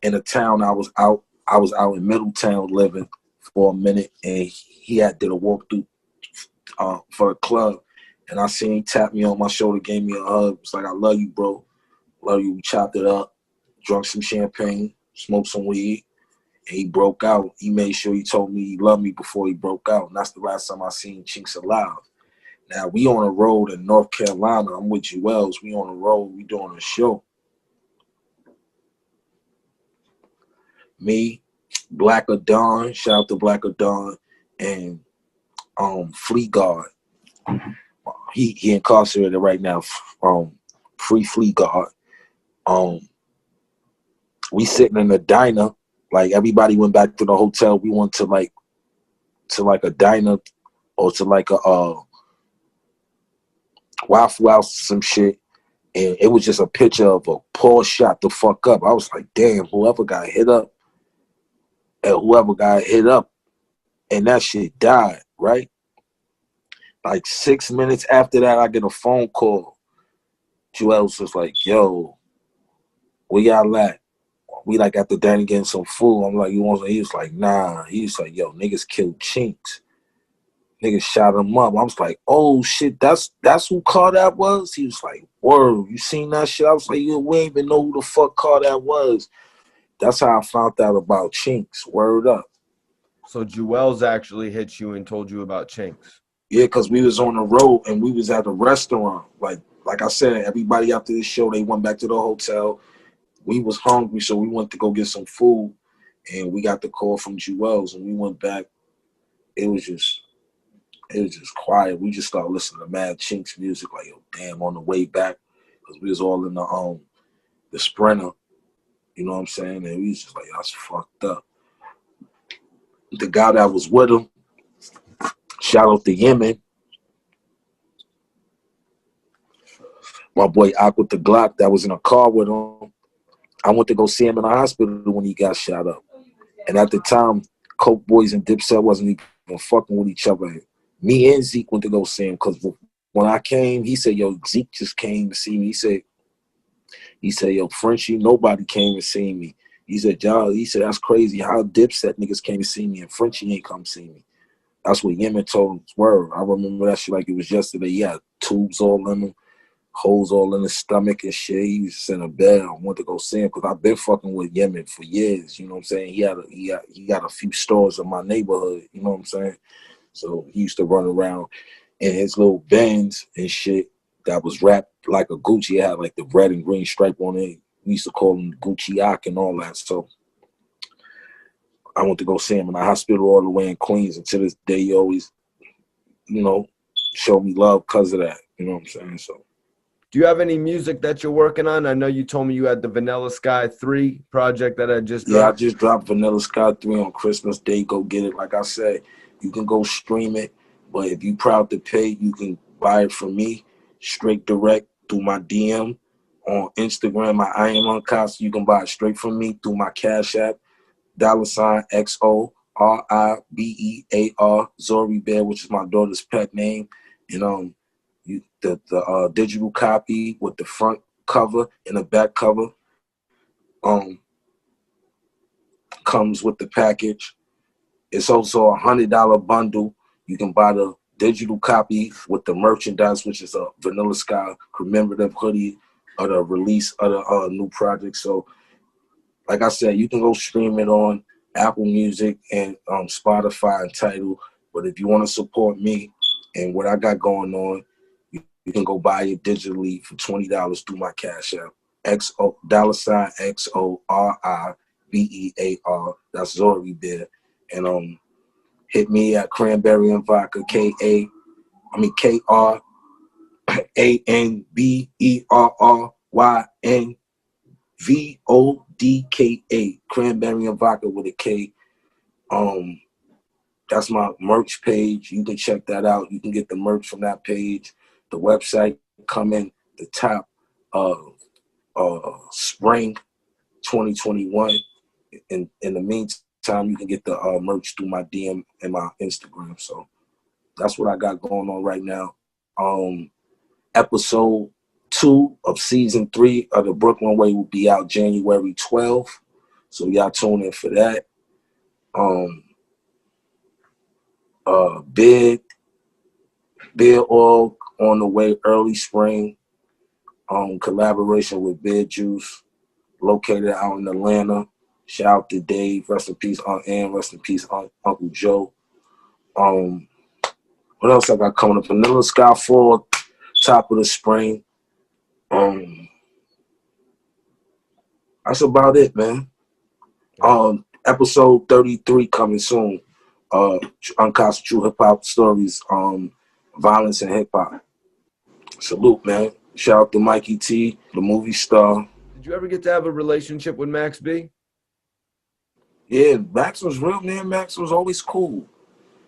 in a town I was out in Middletown living for a minute, and he did a walkthrough for the club, and I seen him tap me on my shoulder, gave me a hug. It's like, I love you, bro. Love you. We chopped it up, drunk some champagne, smoked some weed, and he broke out. He made sure he told me he loved me before he broke out, and that's the last time I seen Chinks alive. Now, we on a road in North Carolina. I'm with Juelz. We on the road. We doing a show. Me, Black Dawn, shout out to Black Dawn, and Fleet Guard. He incarcerated right now. Free Fleet Guard. We sitting in a diner. Like, everybody went back to the hotel. We went to like a diner or to like a Waffle House or some shit. And it was just a picture of a Paul shot the fuck up. I was like, damn, whoever got hit up, and that shit died, right? Like 6 minutes after that, I get a phone call. Juelz was like, yo, where y'all at? We like at the diner getting some food. I'm like, you want some? He was like, nah. He was like, yo, niggas killed Chinks. Niggas shot him up. I was like, oh shit, that's who Car that was? He was like, word, you seen that shit? I was like, yo, we ain't even know who the fuck Car that was. That's how I found out about Chinks. Word up. So Juelz actually hit you and told you about Chinks. Yeah, because we was on the road and we was at a restaurant. Like I said, everybody after this show, they went back to the hotel. We was hungry, so we went to go get some food. And we got the call from Juelz, and we went back. It was just quiet. We just started listening to mad Chinks music. Like, yo, damn, on the way back, because we was all in the Sprinter. You know what I'm saying? And we was just like, that's fucked up. The guy that was with him, shout out to Yemen. My boy Ak with the Glock that was in a car with him. I went to go see him in the hospital when he got shot up. And at the time, Coke Boys and Dipset wasn't even fucking with each other. Me and Zeke went to go see him because when I came, he said, yo, Zeke just came to see me. He said, yo, Frenchie, nobody came to see me. He said, y'all, that's crazy how Dipset niggas came to see me and Frenchie ain't come see me. That's what Yemen told us. Word. I remember that shit like it was yesterday. He had tubes all in him, holes all in his stomach and shit. He was just in a bed. I went to go see him because I've been fucking with Yemen for years. You know what I'm saying? He got a few stores in my neighborhood. You know what I'm saying? So he used to run around in his little Benz and shit that was wrapped like a Gucci. It had like the red and green stripe on it. We used to call him Gucci Ak and all that. So I went to go see him in the hospital all the way in Queens. And to this day, he always, you know, showed me love because of that. You know what I'm saying? So. Do you have any music that you're working on? I know you told me you had the Vanilla Sky 3 project that I just dropped. Yeah, I just dropped Vanilla Sky 3 on Christmas Day. Go get it. Like I said, you can go stream it. But if you proud to pay, you can buy it from me straight direct through my DM on Instagram. I am UNKASA. You can buy it straight from me through my Cash App, $XORIBEAR, Zori Bear, which is my daughter's pet name. And the digital copy with the front cover and the back cover comes with the package. It's also a $100 bundle. You can buy the digital copy with the merchandise, which is a Vanilla Sky commemorative hoodie of the release of the new project. So, like I said, you can go stream it on Apple Music and Spotify and Tidal. But if you want to support me and what I got going on, you can go buy it digitally for $20 through my Cash App. $XORIBEAR. That's Zori Bear. And hit me at Cranberry and Vodka, KRANBERRYNVODKA. Cranberry and Vodka with a K. That's my merch page. You can check that out. You can get the merch from that page. The website come in the top of spring 2021. In the meantime, you can get the merch through my DM and my Instagram. So that's what I got going on right now. Episode 2 of season 3 of the Brooklyn Way will be out January 12th. So y'all tune in for that. Big Oil on the way early spring. Collaboration with Big Juice, located out in Atlanta. Shout out to Dave. Rest in peace, Aunt Ann. Rest in peace, Uncle Joe. What else I got coming up? Vanilla Sky 4, top of the spring. That's about it, man. Episode 33 coming soon. UNKASA True Hip Hop Stories, Violence and Hip Hop. Salute, man. Shout out to Mikey T, the movie star. Did you ever get to have a relationship with Max B? Yeah, Max was real, man. Max was always cool.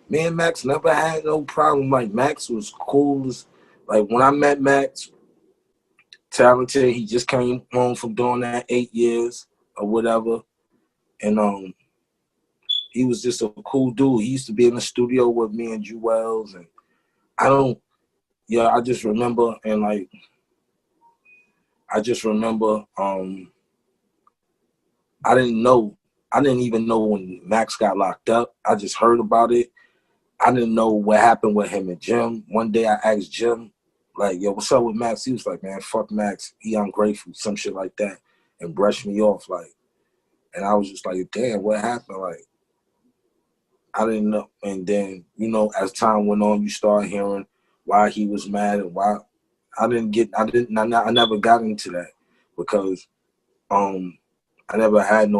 Me and Max never had no problem. Like, Max was cool. Like, when I met Max, talented, he just came home from doing that 8 years or whatever. And he was just a cool dude. He used to be in the studio with me and Juelz. And I just remember, and like, I didn't even know when Max got locked up. I just heard about it. I didn't know what happened with him and Jim. One day I asked Jim, like, yo, what's up with Max? He was like, man, fuck Max. He ungrateful, some shit like that, and brushed me off. Like, and I was just like, damn, what happened? Like, I didn't know. And then, as time went on, you start hearing why he was mad and why I never got into that because I never had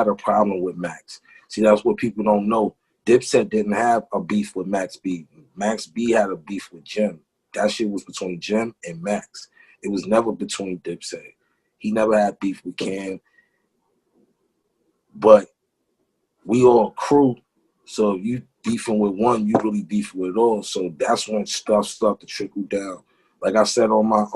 a problem with Max. See, that's what people don't know. Dipset didn't have a beef with Max B. Max B had a beef with Jim. That shit was between Jim and Max. It was never between Dipset. He never had beef with Cam. But we all crew. So if you beefing with one, you really beefing with all. So that's when stuff started to trickle down. Like I said on my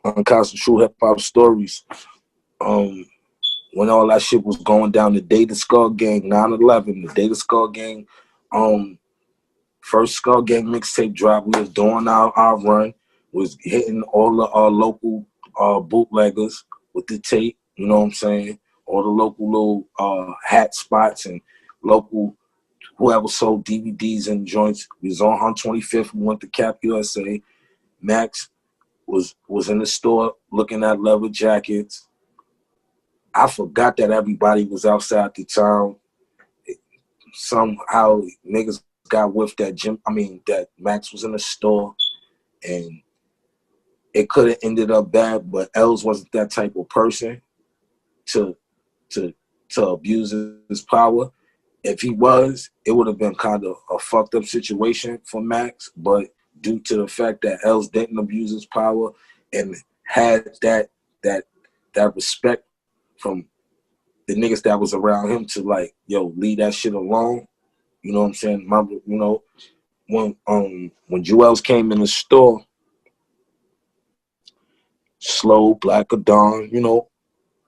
UNKASA True Hip Hop Stories, when all that shit was going down, the day the Skull Gang, 9/11, the day the Skull Gang, first Skull Gang mixtape drop, we was doing our run, was hitting all the local bootleggers with the tape, you know what I'm saying? All the local little hat spots and local whoever sold DVDs and joints. We was on 25th, we went to Cap USA. Max was in the store looking at leather jackets. I forgot that everybody was outside the town. Somehow niggas got with that Max was in the store, and it could have ended up bad, but Els wasn't that type of person to abuse his power. If he was, it would have been kind of a fucked up situation for Max, but due to the fact that Els didn't abuse his power and had that respect from the niggas that was around him to like, yo, leave that shit alone. You know what I'm saying? When Juelz came in the store, Slow, Black Dawn, you know,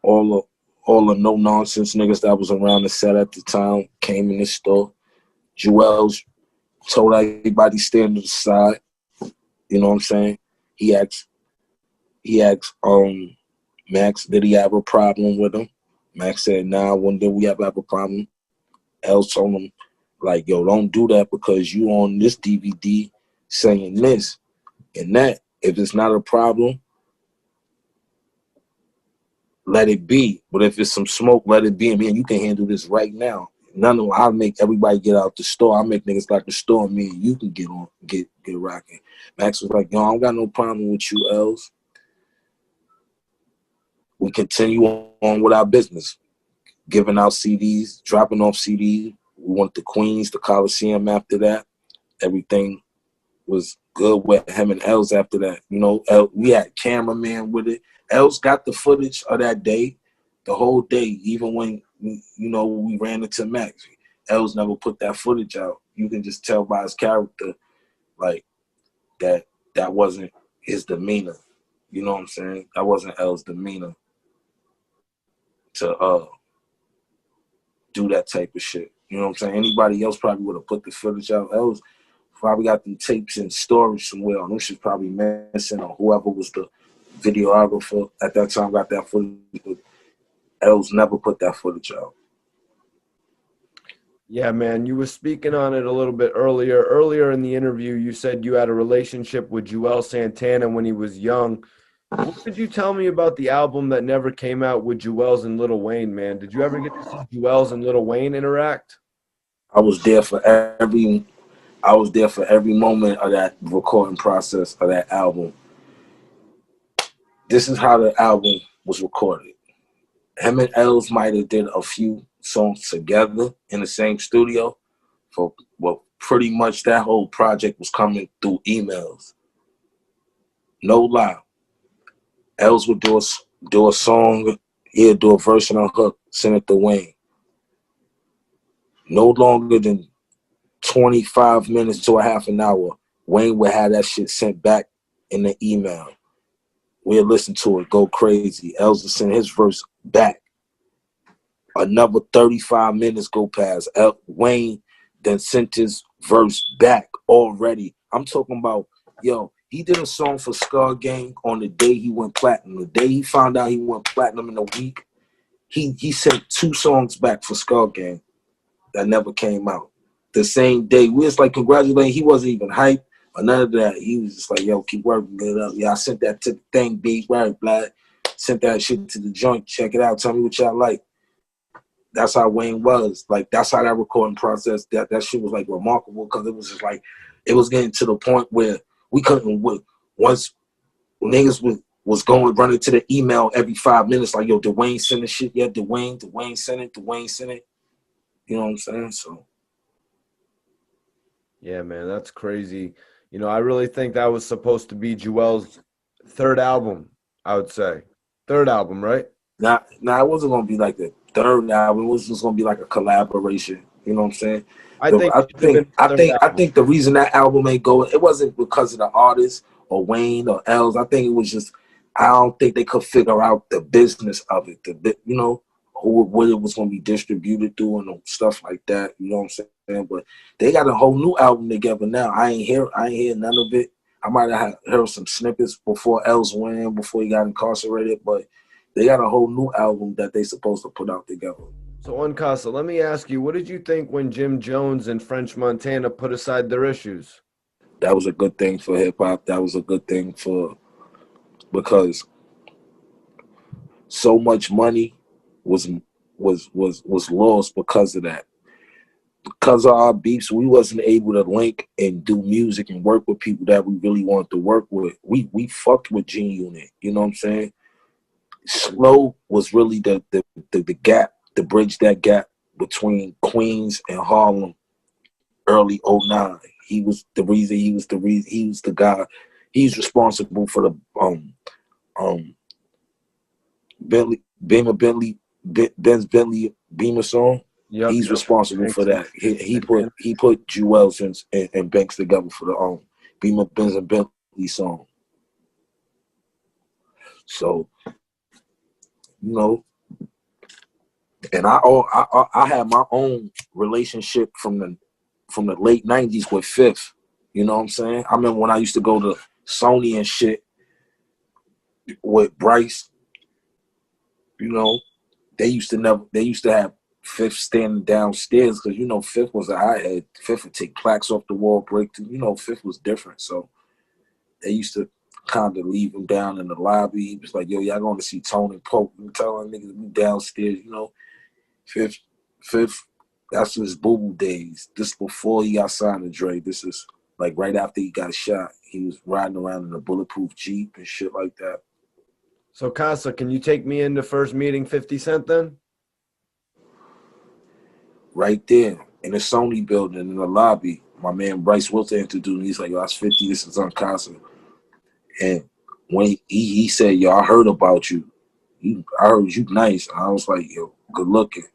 all the no nonsense niggas that was around the set at the time came in the store. Juelz told everybody stand to the side. You know what I'm saying? He asked Max, did he have a problem with him? Max said, nah, when did we ever have a problem? Els told him, like, yo, don't do that because you on this DVD saying this and that. If it's not a problem, let it be. But if it's some smoke, let it be. And man, you can handle this right now. I'll make everybody get out the store. I'll make niggas like the store, and me and you can get rocking. Max was like, yo, I don't got no problem with you, Els. We continue on with our business, giving out CDs, dropping off CDs. We went to Queens, the Coliseum after that. Everything was good with him and Els after that. You know, we had cameraman with it. Els got the footage of that day, the whole day, even when, you know, we ran into Max. Els never put that footage out. You can just tell by his character, like, that wasn't his demeanor. You know what I'm saying? That wasn't Els' demeanor to do that type of shit. You know what I'm saying? Anybody else probably would have put the footage out. Els probably got the tapes in storage somewhere. And them shit's probably missing, or whoever was the videographer at that time got that footage. But Els never put that footage out. Yeah, man, you were speaking on it a little bit earlier. Earlier in the interview, you said you had a relationship with Juelz Santana when he was young. What could you tell me about the album that never came out with Juelz and Lil Wayne, man? Did you ever get to see Juelz and Lil Wayne interact? I was there for every moment of that recording process of that album. This is how the album was recorded. Him and Els might have did a few songs together in the same studio. Pretty much that whole project was coming through emails. No lie. Els would do a song, he'd do a verse and a hook, send it to Wayne. No longer than 25 minutes to a half an hour, Wayne would have that shit sent back in the email. We'd listen to it, go crazy. Els would send his verse back. Another 35 minutes go past. Wayne then sent his verse back already. I'm talking about, yo, he did a song for Skull Gang on the day he went platinum. The day he found out he went platinum in a week, he sent 2 songs back for Skull Gang that never came out. The same day, we was like congratulating. He wasn't even hyped or none of that. He was just like, yo, keep working it up. Yeah, I sent that to the thing, B, right, black. Sent that shit to the joint. Check it out. Tell me what y'all like. That's how Wayne was. Like, that's how that recording process, that shit was like remarkable, because it was just like, it was getting to the point where we couldn't, once niggas was going, running to the email every 5 minutes, like, yo, did Wayne send the shit yet? Did Wayne send it? You know what I'm saying? So. Yeah, man, that's crazy. You know, I really think that was supposed to be Juelz's third album, I would say. Third album, right? Now it wasn't gonna be like the third album. It was just gonna be like a collaboration. You know what I'm saying? I think it should have been the third I album. think the reason that album ain't going, it wasn't because of the artist or Wayne or Els. I think it was just I don't think they could figure out the business of it. You know, what it was gonna be distributed through and stuff like that. You know what I'm saying? But they got a whole new album together now. I ain't hear none of it. I might have heard some snippets before Els went in, before he got incarcerated, but they got a whole new album that they supposed to put out together. So, UNKASA, let me ask you, what did you think when Jim Jones and French Montana put aside their issues? That was a good thing for hip hop. That was a good thing because so much money was lost because of that. Because of our beefs, we wasn't able to link and do music and work with people that we really wanted to work with. We fucked with G Unit. You know what I'm saying? Slow was really the gap, to bridge that gap between Queens and Harlem early '09. He was the reason, he was the guy. He's responsible for the Benz Bentley Beamer song. Yep, He's yep. responsible for that. He put Juelz and Banks together for the Beamer Benz and Bentley song. So, you know, and I had my own relationship from the late '90s with Fifth. You know what I'm saying? I remember when I used to go to Sony and shit with Bryce. You know, they used to have Fifth standing downstairs because, you know, Fifth was a hi-hat. Fifth would take plaques off the wall, break through. You know, Fifth was different. So they used to kind of leave him down in the lobby. He was like, yo, y'all going to see Tone and Pope. You telling niggas to be downstairs, you know. Fifth, that's his boo-boo days. This before he got signed to Dre. This is like right after he got shot. He was riding around in a bulletproof Jeep and shit like that. So, Casa, can you take me into first meeting 50 Cent then? Right there in the Sony building in the lobby, my man Bryce Wilson introduced me. He's like, yo, that's 50, this is UNKASA. And when he said, yo, I heard about you. I heard you nice. And I was like, yo, good looking.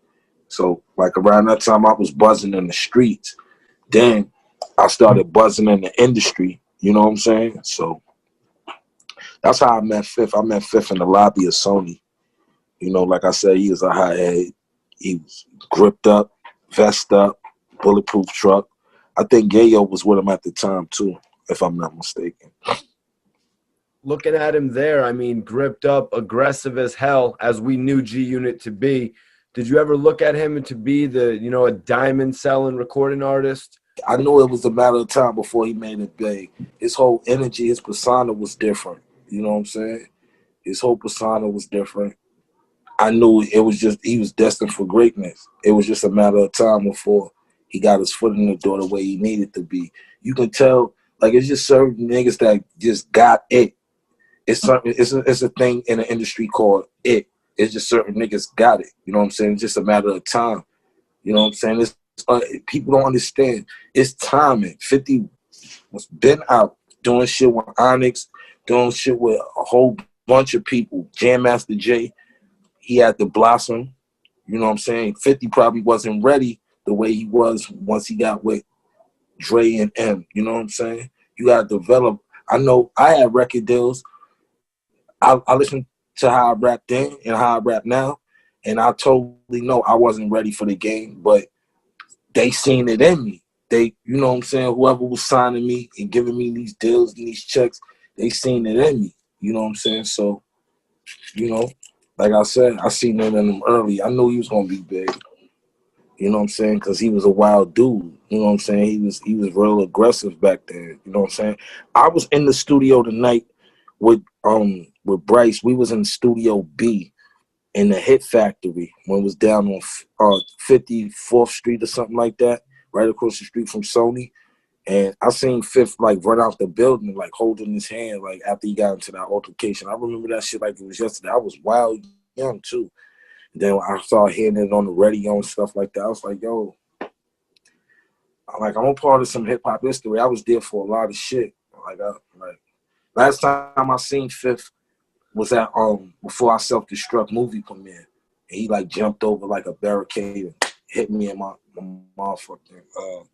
So like around that time I was buzzing in the streets. Then I started buzzing in the industry. You know what I'm saying? So that's how I met Fifth. I met Fifth in the lobby of Sony. You know, like I said, he was a high-head. He was gripped up, vest up, bulletproof truck. I think Gayo was with him at the time too, if I'm not mistaken. Looking at him there, I mean, gripped up, aggressive as hell, as we knew G Unit to be. Did you ever look at him to be a diamond selling recording artist? I knew it was a matter of time before he made it big. His whole energy, his persona was different. You know what I'm saying? His whole persona was different. I knew it was just, he was destined for greatness. It was just a matter of time before he got his foot in the door the way he needed to be. You can tell, like, it's just certain niggas that just got it. It's a thing in the industry called it. It's just certain niggas got it. You know what I'm saying? It's just a matter of time. You know what I'm saying? People don't understand. It's timing. 50 was been out doing shit with Onyx, doing shit with a whole bunch of people. Jam Master Jay, he had to blossom. You know what I'm saying? 50 probably wasn't ready the way he was once he got with Dre and M. You know what I'm saying? You got to develop. I know I had record deals. I listened to how I rap then and how I rap now, and I totally know I wasn't ready for the game, but they seen it in me. They, you know what I'm saying, whoever was signing me and giving me these deals and these checks, they seen it in me. You know what I'm saying? So, you know, like I said, I seen it in him early. I knew he was gonna be big. You know what I'm saying? Because he was a wild dude. You know what I'm saying? He was real aggressive back then. You know what I'm saying? I was in the studio tonight with Bryce. We was in Studio B in the Hit Factory when it was down on 54th Street or something like that, right across the street from Sony. And I seen Fifth like run out the building, like holding his hand, like after he got into that altercation. I remember that shit like it was yesterday. I was wild young too. And then I started hearing it on the radio and stuff like that. I was like, yo, like I'm a part of some hip hop history. I was there for a lot of shit. Like last time I seen Fifth was at before our self-destruct movie premiere. And he like jumped over like a barricade and hit me in my motherfucking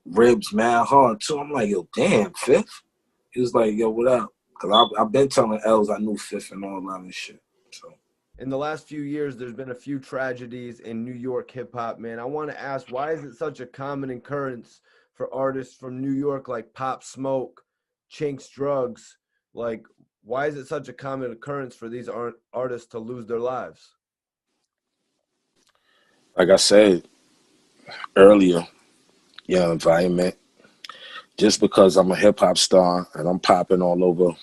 ribs mad hard too. I'm like, yo, damn, Fifth. He was like, yo, what up? Cause I've been telling Els I knew Fifth and all that and shit. So In the last few years, there's been a few tragedies in New York hip hop, man. I want to ask, why is it such a common occurrence for artists from New York like Pop Smoke, Chinks Drugs? Like, why is it such a common occurrence for these artists to lose their lives? like I said earlier, environment. Just because I'm a hip hop star and I'm popping all over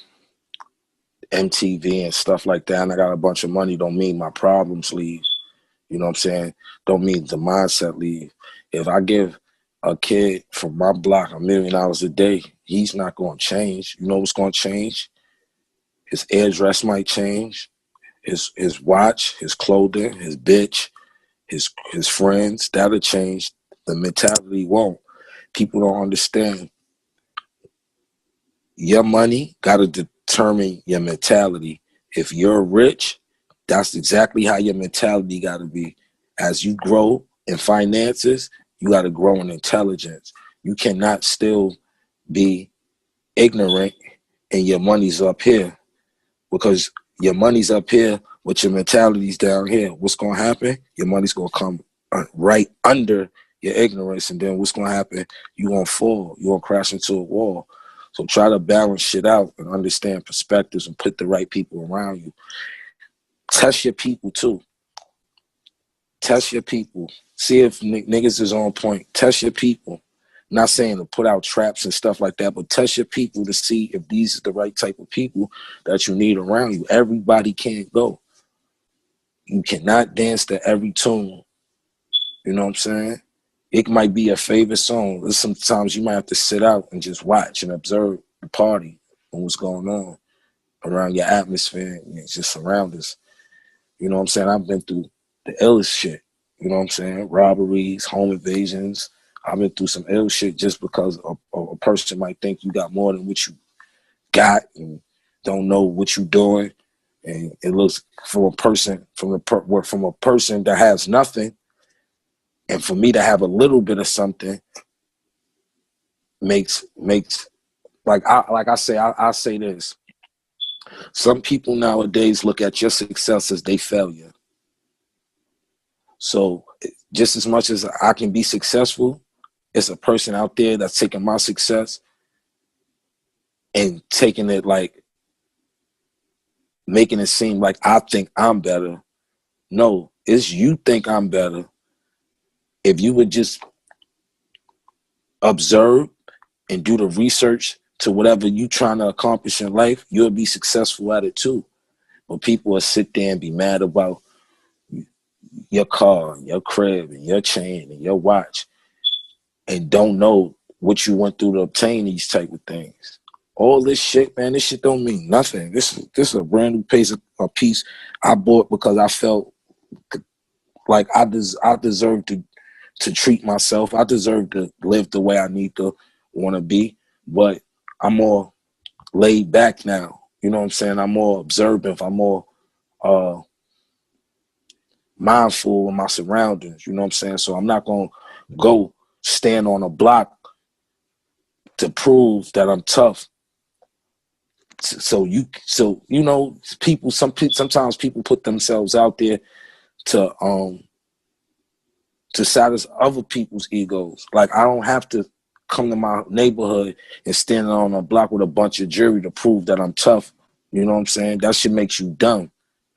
MTV and stuff like that, and I got a bunch of money, don't mean my problems leave. You know what I'm saying? Don't mean the mindset leave. If I give a kid from my block $1 million a day, he's not going to change. You know what's going to change? His address might change, his watch, his clothing, his bitch, his friends. That'll change. The mentality won't. People don't understand. Your money got to determine your mentality. If you're rich, that's exactly how your mentality got to be. As you grow in finances, you got to grow in intelligence. You cannot still be ignorant and your money's up here, because your money's up here but your mentality's down here. What's going to happen? Your money's going to come right under your ignorance, and then what's going to happen? You're going to fall. You're going to crash into a wall. So try to balance shit out and understand perspectives and put the right people around you. Test your people too. Test your people. See if niggas is on point. Test your people. Not saying to put out traps and stuff like that, but test your people to see if these are the right type of people that you need around you. Everybody can't go. You cannot dance to every tune. You know what I'm saying? It might be a favorite song. Sometimes you might have to sit out and just watch and observe the party and what's going on around your atmosphere and just surroundings. You know what I'm saying? I've been through the illest shit. You know what I'm saying? Robberies, home invasions. I've been through some ill shit just because a person might think you got more than what you got and don't know what you're doing. And it looks from a person that has nothing, and for me to have a little bit of something makes I say this. Some people nowadays look at your success as they failure. So just as much as I can be successful, it's a person out there that's taking my success and taking it like making it seem like I think I'm better. No, it's you think I'm better. If you would just observe and do the research to whatever you trying to accomplish in life, you'll be successful at it too. But people will sit there and be mad about your car, and your crib, and your chain, and your watch, and don't know what you went through to obtain these type of things. All this shit, man, this shit don't mean nothing. This is a brand new piece I bought because I felt like I deserve to treat myself. I deserve to live the way I need to want to be. But I'm more laid back now. You know what I'm saying? I'm more observant. I'm more mindful of my surroundings. You know what I'm saying? So I'm not going to go stand on a block to prove that I'm tough. So you know, sometimes people put themselves out there to satisfy other people's egos. Like I don't have to come to my neighborhood and stand on a block with a bunch of jewelry to prove that I'm tough. You know what I'm saying? That shit makes you dumb.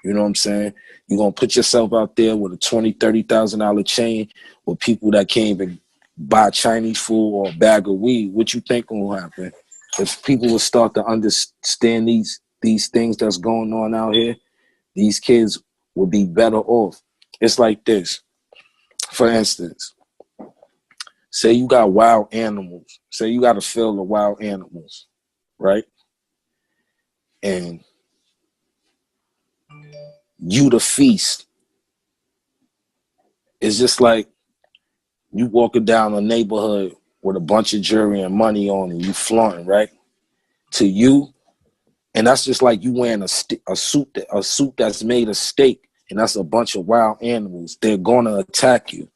You know what I'm saying? You're gonna put yourself out there with a $20,000-$30,000 chain with people that can't even buy Chinese food or a bag of weed. What you think gonna happen? If people will start to understand these things that's going on out here, these kids will be better off. It's like this. For instance, say you got wild animals. Say you got a field of wild animals, right? And you the feast. It's just like You walking down a neighborhood with a bunch of jewelry and money on, and you flaunting, right? To you, and that's just like you wearing a suit that's made of steak, and that's a bunch of wild animals. They're gonna attack you.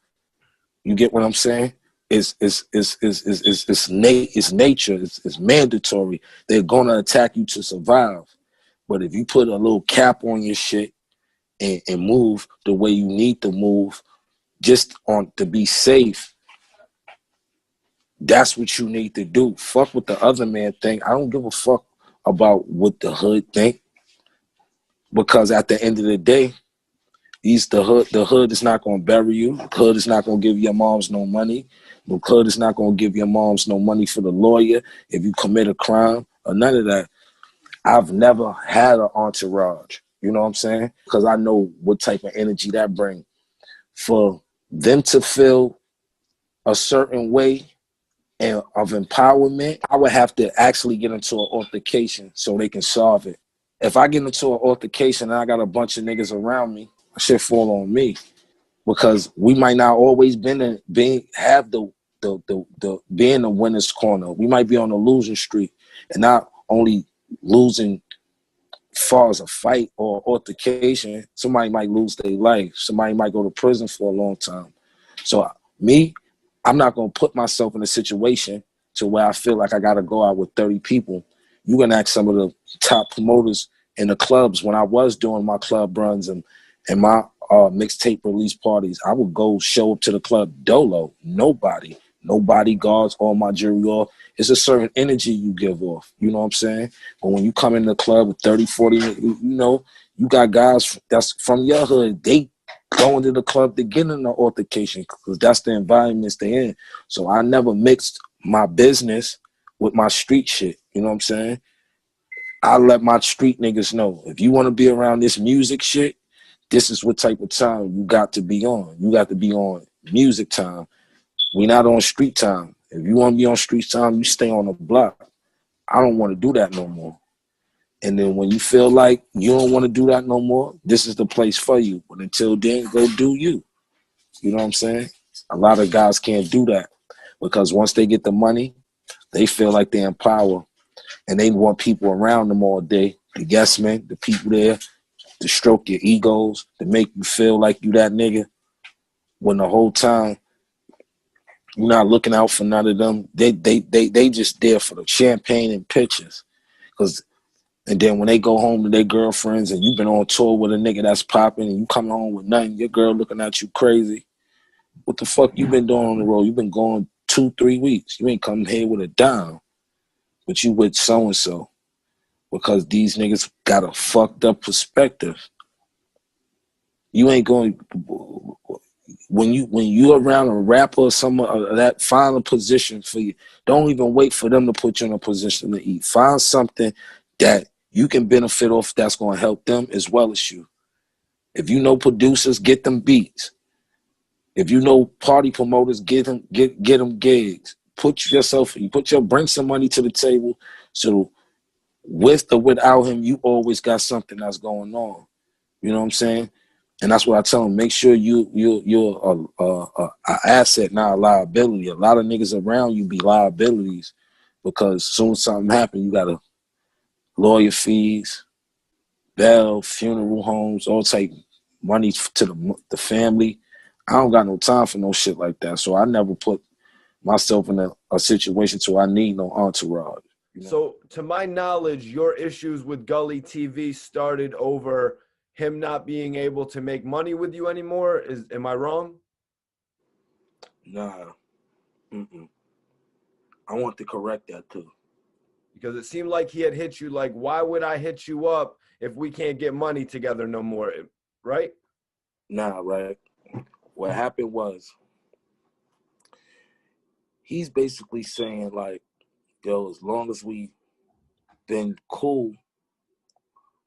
You get what I'm saying? It's nature. It's mandatory. They're gonna attack you to survive. But if you put a little cap on your shit and move the way you need to move, just on to be safe, that's what you need to do. Fuck what the other man think. I don't give a fuck about what the hood think, because at the end of the day, the hood is not gonna bury you. The hood is not gonna give your moms no money. The hood is not gonna give your moms no money for the lawyer if you commit a crime or none of that. I've never had an entourage. You know what I'm saying? Because I know what type of energy that brings. For them to feel a certain way and of empowerment, I would have to actually get into an altercation so they can solve it. If I get into an altercation and I got a bunch of niggas around me, shit fall on me, because we might not always be in the winner's corner. We might be on the losing streak, and not only losing far as a fight or altercation. Somebody might lose their life. Somebody might go to prison for a long time. So me, I'm not gonna put myself in a situation to where I feel like I gotta go out with 30 people. You can ask some of the top promoters in the clubs when I was doing my club runs and my mixtape release parties. I would go show up to the club dolo. Nobody guards, all my jewelry off. It's a certain energy you give off. You know what I'm saying? But when you come in the club with 30, 40, you got guys that's from your hood. They go into the club to get in the altercation because that's the environments they're in. So I never mixed my business with my street shit. You know what I'm saying? I let my street niggas know, if you want to be around this music shit, this is what type of time you got to be on. You got to be on music time. We not on street time. If you want to be on street time, you stay on the block. I don't want to do that no more. And then when you feel like you don't want to do that no more, this is the place for you. But until then, go do you. You know what I'm saying? A lot of guys can't do that because once they get the money, they feel like they're in power, and they want people around them all day. The yes men, the people there, to stroke your egos, to make you feel like you that nigga, when the whole time you're not looking out for none of them. They just there for the champagne and pictures. And then when they go home to their girlfriends and you've been on tour with a nigga that's popping and you come home with nothing, your girl looking at you crazy. What the fuck you been doing on the road? You been going 2-3 weeks. You ain't come here with a dime, but you with so-and-so, because these niggas got a fucked up perspective. You ain't going, when you around a rapper or someone that, find a position for you. Don't even wait for them to put you in a position to eat. Find something that you can benefit off that's going to help them as well as you. If you know producers, get them beats. If you know party promoters, get them gigs. Bring some money to the table, so with or without him, you always got something that's going on. You know what I'm saying? And that's what I tell them. Make sure you're a asset, not a liability. A lot of niggas around you be liabilities, because as soon as something happens, you got to lawyer fees, bail, funeral homes, all type money to the family. I don't got no time for no shit like that. So I never put myself in a situation where I need no entourage. You know? So to my knowledge, your issues with Gully TV started over him not being able to make money with you anymore. Am I wrong? Nah. Mm-mm. I want to correct that too. Because it seemed like he had hit you like, why would I hit you up if we can't get money together no more? Right? Nah, right. What happened was, he's basically saying like, yo, as long as we been cool,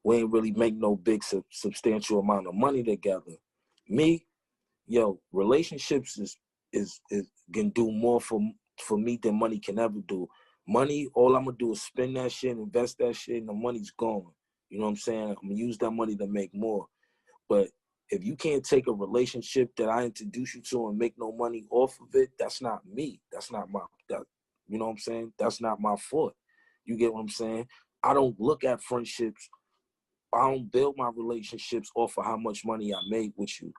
we ain't really make no big substantial amount of money together. Me, yo, relationships is can do more for me than money can ever do. Money, all I'm gonna do is spend that shit, invest that shit, and the money's gone. You know what I'm saying? I'm gonna use that money to make more. But If you can't take a relationship that I introduce you to and make no money off of it, that's not me. That's not you know what I'm saying? That's not my fault. You get what I'm saying? I don't look at friendships. I don't build my relationships off of how much money I made with you.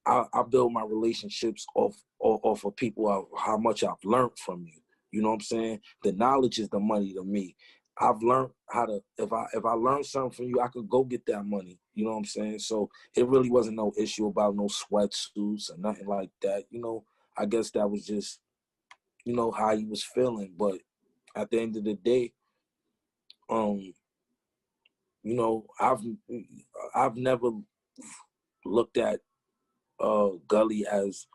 I build my relationships off of people, how much I've learned from you. You know what I'm saying? The knowledge is the money to me. I've learned how to, if I learned something from you, I could go get that money. You know what I'm saying? So it really wasn't no issue about no sweatsuits or nothing like that. You know, I guess that was just, you know, how he was feeling. But at the end of the day, you know, I've never looked at Gully as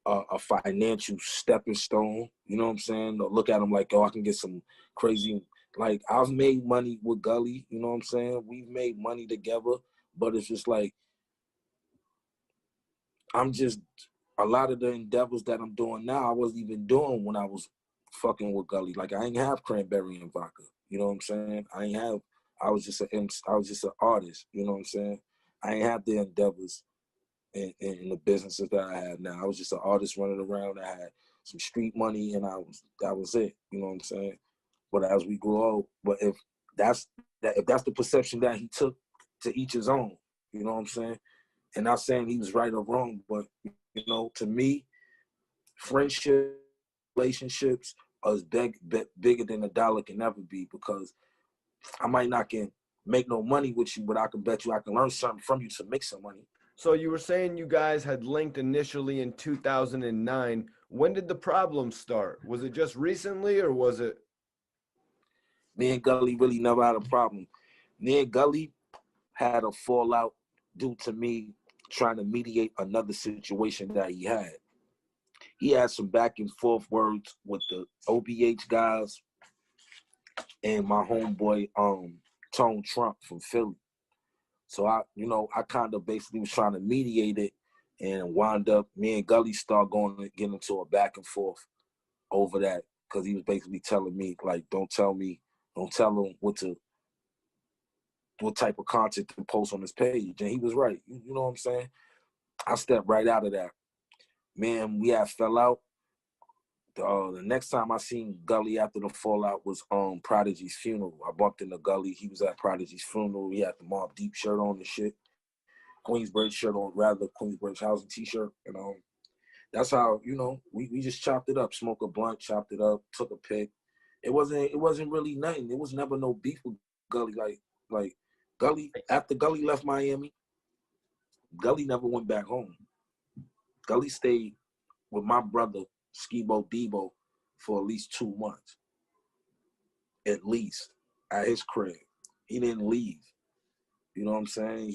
a financial stepping stone. You know what I'm saying? Or look at him like, oh, I can get some crazy. Like, I've made money with Gully. You know what I'm saying? We've made money together, but it's just like, I'm just, a lot of the endeavors that I'm doing now, I wasn't even doing when I was fucking with Gully. Like, I ain't have cranberry and vodka. You know what I'm saying? I was just an artist. You know what I'm saying? I ain't have the endeavors in the businesses that I have now. I was just an artist running around. I had some street money, and that was it. You know what I'm saying? But as we grow up, but if that's the perception that he took, to each his own. You know what I'm saying? And not saying he was right or wrong, but you know, to me, friendship, relationships are as bigger than a dollar can ever be, because I might not can make no money with you, but I can bet you I can learn something from you to make some money. So you were saying you guys had linked initially in 2009. When did the problem start? Was it just recently, or was it? Me and Gully really never had a problem. Me and Gully had a fallout due to me trying to mediate another situation that he had. He had some back and forth words with the OBH guys and my homeboy Tone Trump from Philly. So I kind of basically was trying to mediate it, and wound up me and Gully start going to get into a back and forth over that, because he was basically telling me, like, don't tell him what type of content to post on his page. And he was right. You know what I'm saying? I stepped right out of that. Man, we had fell out. The next time I seen Gully after the fallout was Prodigy's funeral. I bumped into Gully. He was at Prodigy's funeral. He had the Mobb Deep shirt on and shit. Queensbridge shirt on, rather, Queensbridge housing t-shirt. And that's how, you know, we just chopped it up, smoked a blunt, chopped it up, took a pic. It wasn't really nothing. It was never no beef with Gully. Like Gully, after Gully left Miami, Gully never went back home. Gully stayed with my brother, Skibo Debo, for at least 2 months. At least. At his crib. He didn't leave. You know what I'm saying?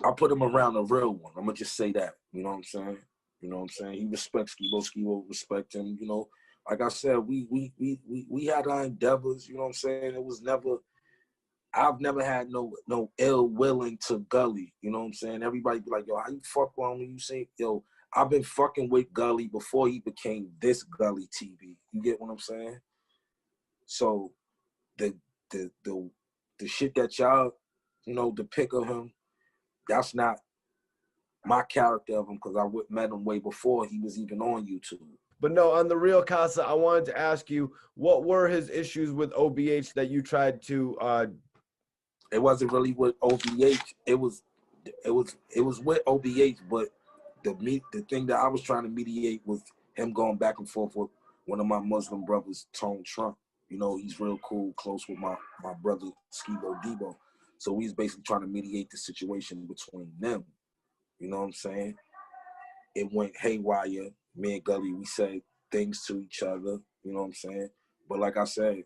I put him around a real one. I'm gonna just say that. You know what I'm saying? You know what I'm saying? He respects Skibo. Skibo respect him. You know, like I said, we had our endeavors. You know what I'm saying? It was never. I've never had no ill willing to Gully. You know what I'm saying? Everybody be like, yo, how you fuck with him? You say, yo, I've been fucking with Gully before he became this Gully TV. You get what I'm saying? So the shit that y'all, you know, depict of him, that's not my character of him, because I met him way before he was even on YouTube. But no, on the real Casa, I wanted to ask you, what were his issues with OBH that you tried to It wasn't really with OBH. It was with OBH, but the thing that I was trying to mediate was him going back and forth with one of my Muslim brothers, Tone Trump. You know, he's real cool, close with my brother Skibo Debo. So we was basically trying to mediate the situation between them. You know what I'm saying? It went haywire. Me and Gully, we said things to each other. You know what I'm saying? But like I said,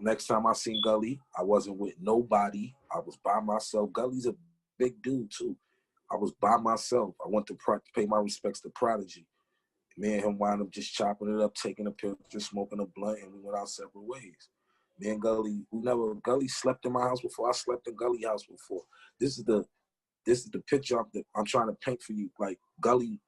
next time I seen Gully, I wasn't with nobody. I was by myself. Gully's a big dude too. I was by myself. I went to pay my respects to Prodigy. Me and him wound up just chopping it up, taking a picture, smoking a blunt, and we went our separate ways. Me and Gully, Gully slept in my house before. I slept in Gully house before. This is the picture I'm trying to paint for you. Like, Gully,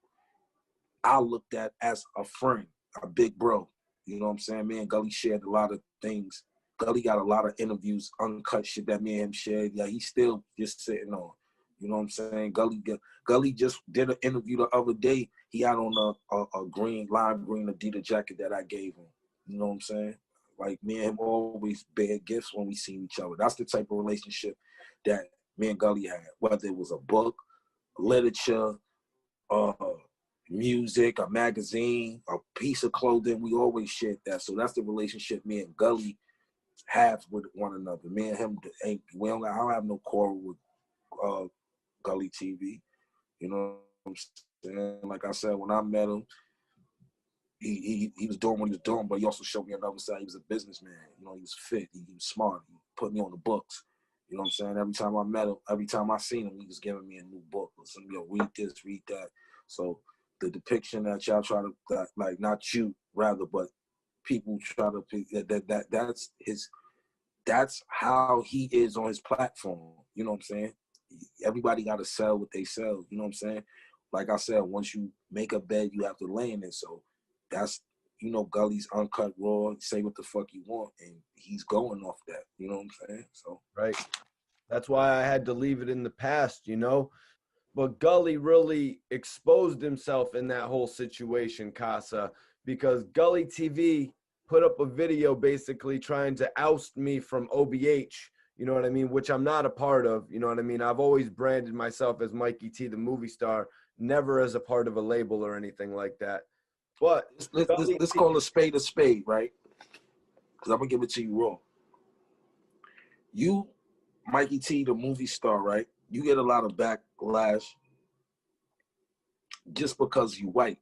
I looked at as a friend, a big bro. You know what I'm saying? Me and Gully shared a lot of things. Gully got a lot of interviews, uncut shit that me and him shared. Yeah, he's still just sitting on. You know what I'm saying? Gully just did an interview the other day. He had on a green, lime green Adidas jacket that I gave him. You know what I'm saying? Like, me and him always bear gifts when we see each other. That's the type of relationship that me and Gully had. Whether it was a book, literature, music, a magazine, a piece of clothing, we always shared that. So that's the relationship me and Gully have with one another. Me and him I don't have no quarrel with Gully TV. You know what I'm saying? Like I said, when I met him, he was doing what he was doing, but he also showed me another side. He was a businessman. You know, he was fit. He was smart. He put me on the books. You know what I'm saying? Every time I met him, every time I seen him, he was giving me a new book. Or something, read this, read that. So the depiction that y'all try to, like, not you, rather, but people try to pick, that's how he is on his platform. You know what I'm saying? Everybody got to sell what they sell. You know what I'm saying? Like I said, once you make a bed, you have to lay in it. So that's, you know, Gully's uncut raw, say what the fuck you want, and he's going off that. You know what I'm saying? So Right. That's why I had to leave it in the past, you know? But Gully really exposed himself in that whole situation, Casa, because Gully TV put up a video basically trying to oust me from OBH, you know what I mean, which I'm not a part of, you know what I mean? I've always branded myself as Mikey T, the movie star, never as a part of a label or anything like that. But let's call a spade, right? Because I'm going to give it to you raw. You, Mikey T, the movie star, right? You get a lot of backlash just because you white.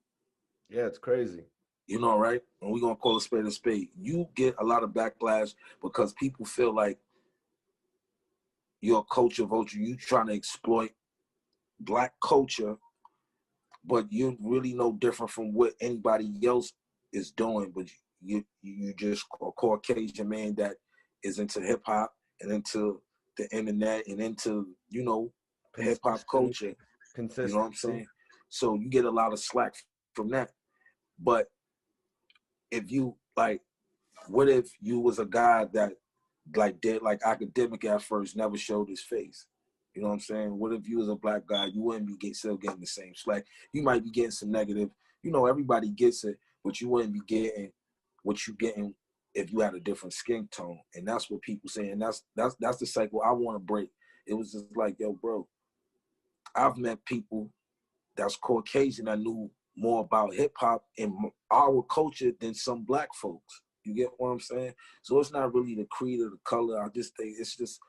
Yeah, it's crazy. You know, right? And we're going to call a spade. You get a lot of backlash because people feel like you're a culture vulture. You trying to exploit black culture, but you're really no different from what anybody else is doing. But you just a Caucasian man that is into hip hop and into the internet and into, you know, hip hop culture. You know what I'm saying? So you get a lot of slack from that. But if you, like, what if you was a guy that, like, did like academic at first, never showed his face? You know what I'm saying? What if you was a black guy? You wouldn't be still getting the same slack. You might be getting some negative. You know, everybody gets it, but you wouldn't be getting what you getting if you had a different skin tone. And that's what people say. And that's the cycle I want to break. It was just like, yo, bro, I've met people that's Caucasian that knew more about hip hop and our culture than some black folks. You get what I'm saying? So it's not really the creed or the color. I just think it's just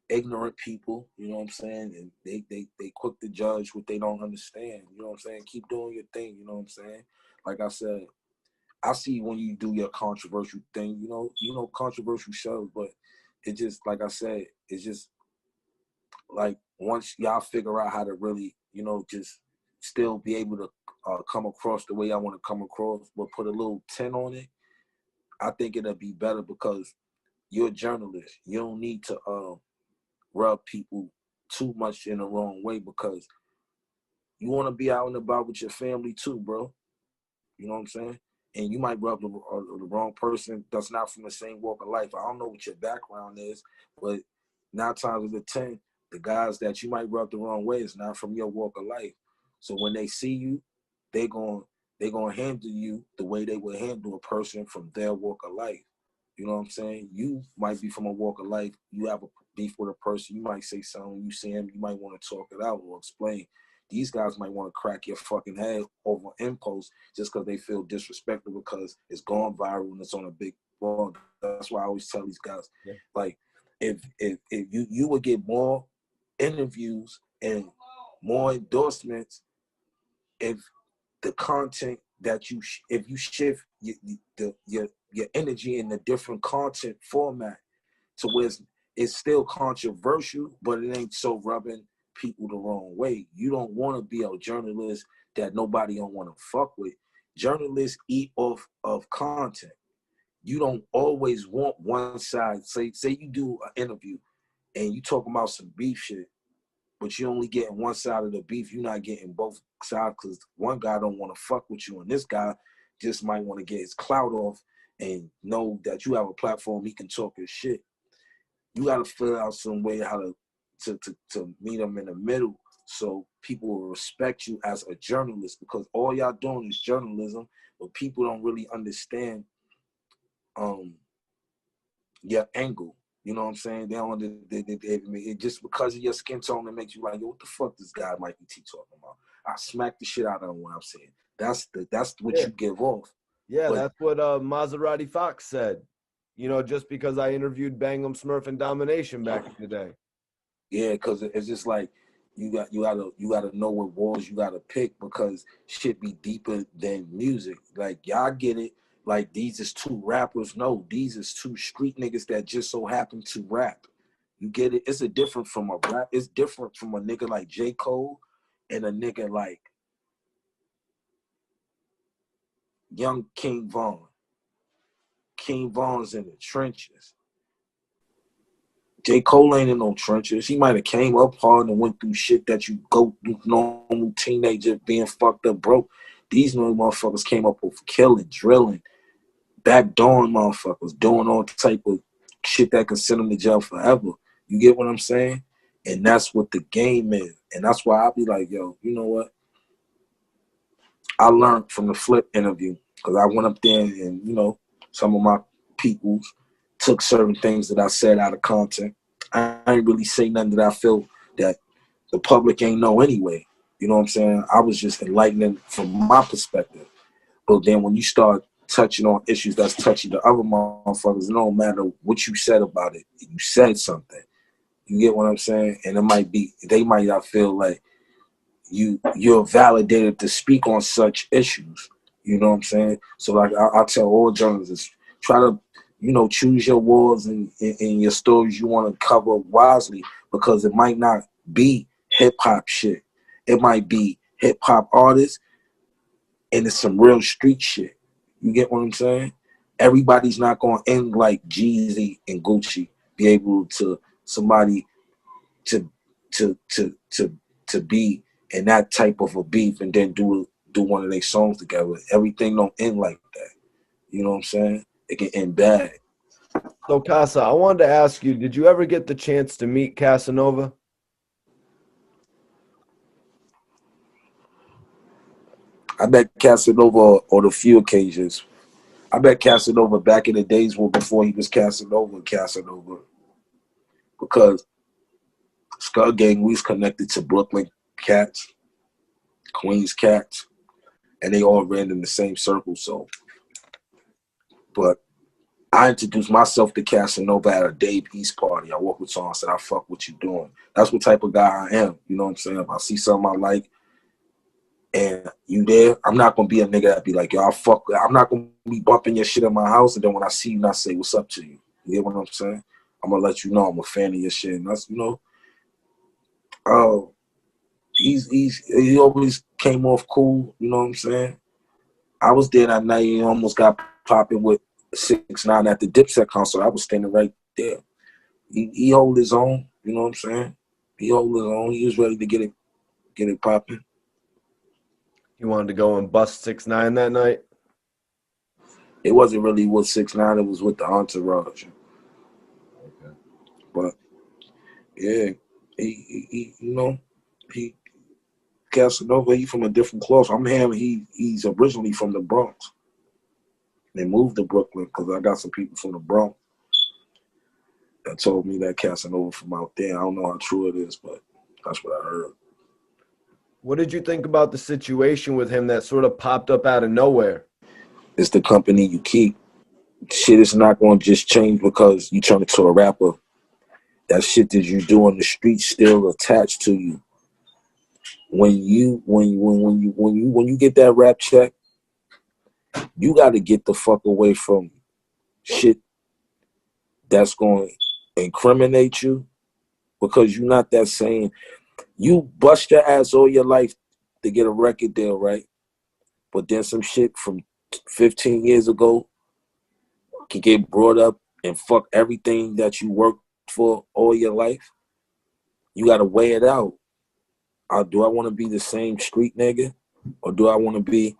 ignorant people, you know what I'm saying? And they quick to judge what they don't understand. You know what I'm saying? Keep doing your thing, you know what I'm saying? Like I said, I see when you do your controversial thing, you know, controversial shows, but it just, like I said, it's just like once y'all figure out how to really, you know, just still be able to come across the way I want to come across, but put a little 10 on it, I think it'll be better because you're a journalist. You don't need to rub people too much in the wrong way because you want to be out and about with your family too, bro. You know what I'm saying? And you might rub the wrong person that's not from the same walk of life. I don't know what your background is, but 9 times out of 10, the guys that you might rub the wrong way is not from your walk of life. So when they see you, they're gonna handle you the way they would handle a person from their walk of life. You know what I'm saying? You might be from a walk of life. You have a beef with a person. You might say something. You see him. You might want to talk it out or explain. These guys might want to crack your fucking head over impulse just because they feel disrespectful because it's gone viral and it's on a big blog. That's why I always tell these guys, like, if you would get more interviews and more endorsements if the content that if you shift your energy in a different content format to where it's still controversial, but it ain't so rubbing people the wrong way. You don't want to be a journalist that nobody don't want to fuck with. Journalists eat off of content. You don't always want one side. Say you do an interview and you talking about some beef shit, but you only getting one side of the beef. You're not getting both sides because one guy don't want to fuck with you, and this guy just might want to get his clout off and know that you have a platform, he can talk his shit. You got to figure out some way how to meet them in the middle so people will respect you as a journalist, because all y'all doing is journalism, but people don't really understand your angle. You know what I'm saying? They don't. It just because of your skin tone, it makes you like, yo, what the fuck this guy Mikey T talking about? I smack the shit out of him when I'm saying. That's what you give off. Yeah, But that's what Maserati Fox said. You know, just because I interviewed Bangum Smurf and Domination back in the day. yeah, because it's just like you gotta know what walls you gotta pick, because shit be deeper than music. Like y'all get it. Like these is two rappers. No, these is two street niggas that just so happen to rap. You get it? It's a different from a rap. It's different from a nigga like J. Cole and a nigga like Young King Von. King Von's in the trenches. J. Cole ain't in no trenches. He might have came up hard and went through shit that you go through, normal teenager being fucked up broke. These new motherfuckers came up with killing, drilling, backdooring motherfuckers, doing all type of shit that could send them to jail forever. You get what I'm saying? And that's what the game is. And that's why I be like, yo, you know what? I learned from the Flip interview, because I went up there and, you know, some of my peoples took certain things that I said out of content. I ain't really say nothing that I feel that the public ain't know anyway. You know what I'm saying? I was just enlightening from my perspective. But then when you start touching on issues that's touching the other motherfuckers, it don't matter what you said about it. You said something. You get what I'm saying? And it might be, they might not feel like you're validated to speak on such issues. You know what I'm saying? So like I tell all journalists, try to, you know, choose your words and your stories you want to cover wisely, because it might not be hip hop shit. It might be hip hop artists and it's some real street shit. You get what I'm saying? Everybody's not going to end like Jeezy and Gucci, be able to somebody to be in that type of a beef and then do one of their songs together. Everything don't end like that. You know what I'm saying? It can end bad. So, Casa, I wanted to ask you, did you ever get the chance to meet Casanova? I met Casanova on a few occasions. I met Casanova back in the days before he was Casanova, because Skull Gang, we was connected to Brooklyn cats, Queens cats, and they all ran in the same circle. So, but I introduced myself to Casanova at a Dave East party. I walked with someone and said, I fuck what you doing. That's what type of guy I am. You know what I'm saying? If I see something I like and you there, I'm not going to be a nigga that be like, yo, I'm not going to be bumping your shit in my house. And then when I see you, not say what's up to you. You get what I'm saying? I'm going to let you know I'm a fan of your shit. And that's, you know, he always came off cool. You know what I'm saying? I was there that night. He almost got popping with 6ix9ine at the Dipset concert. I was standing right there. He hold his own. You know what I'm saying? He hold his own. He was ready to get it popping. You wanted to go and bust 6ix9ine that night? It wasn't really with 6ix9ine. It was with the entourage. Okay. But yeah, he you know, he Casanova. He from a different cloth. I'm him. He's originally from the Bronx. They moved to Brooklyn because I got some people from the Bronx that told me that Casanova from out there. I don't know how true it is, but that's what I heard. What did you think about the situation with him that sort of popped up out of nowhere? It's the company you keep. Shit is not going to just change because you turn into a rapper. That shit that you do on the street still attached to you. When you get that rap check, you got to get the fuck away from shit that's going to incriminate you, because you're not that same. You bust your ass all your life to get a record deal, right? But then some shit from 15 years ago can get brought up and fuck everything that you worked for all your life. You got to weigh it out. Do I want to be the same street nigga, or do I want to be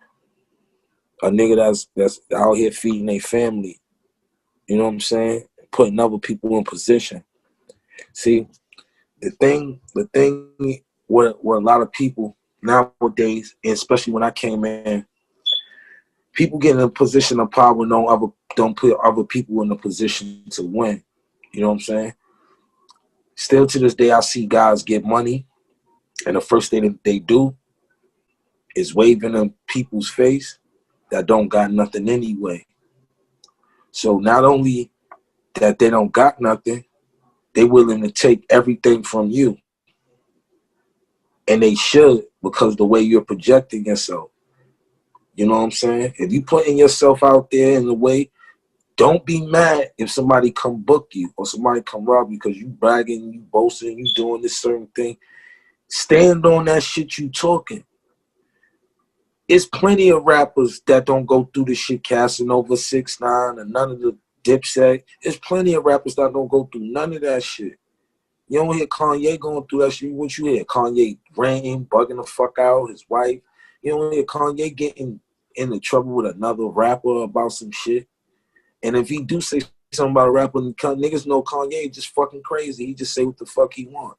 a nigga that's out here feeding their family. You know what I'm saying? Putting other people in position. See, the thing where a lot of people nowadays, and especially when I came in, people get in a position of power don't put other people in a position to win. You know what I'm saying? Still to this day, I see guys get money, and the first thing that they do is waving in people's face that don't got nothing anyway. So not only that they don't got nothing, they willing to take everything from you. And they should, because the way you're projecting yourself. You know what I'm saying? If you putting yourself out there in the way, don't be mad if somebody come book you or somebody come rob you because you bragging, you boasting, you doing this certain thing. Stand on that shit you talking. It's plenty of rappers that don't go through the shit Casanova 6ix9ine and none of the Dipset. There's plenty of rappers that don't go through none of that shit. You don't hear Kanye going through that shit. What you hear? Kanye ranting, bugging the fuck out, his wife. You don't hear Kanye getting into trouble with another rapper about some shit. And if he do say something about a rapper, niggas know Kanye just fucking crazy. He just say what the fuck he want.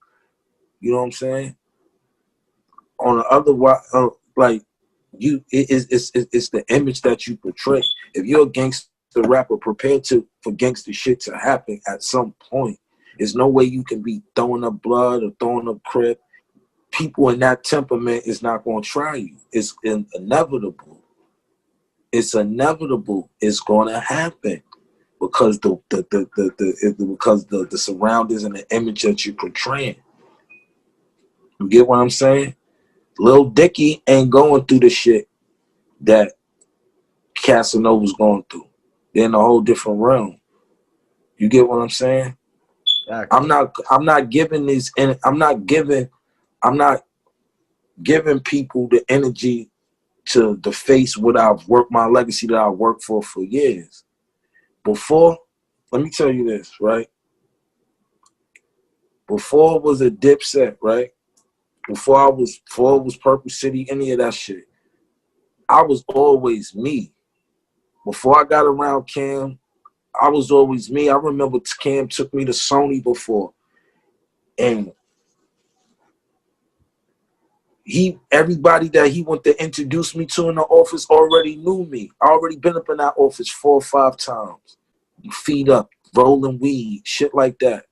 You know what I'm saying? On the other, like, it's the image that you portray. If you're a gangster rapper, prepare for gangster shit to happen at some point. There's no way you can be throwing up blood or throwing up crap. People in that temperament is not going to try you. It's inevitable. It's inevitable. It's going to happen because because the surroundings and the image that you're portraying. You get what I'm saying? Lil Dicky ain't going through the shit that Casanova's going through. They're in a whole different realm. You get what I'm saying? Exactly. I'm not giving people the energy to deface what I've worked, my legacy that I've worked for years. Before, let me tell you this, right? Before it was a Dipset, right? Before it was Purple City, any of that shit, I was always me. Before I got around Cam, I was always me. I remember Cam took me to Sony before, and everybody that he went to introduce me to in the office already knew me. I already been up in that office 4 or 5 times. Feet up, rolling weed, shit like that.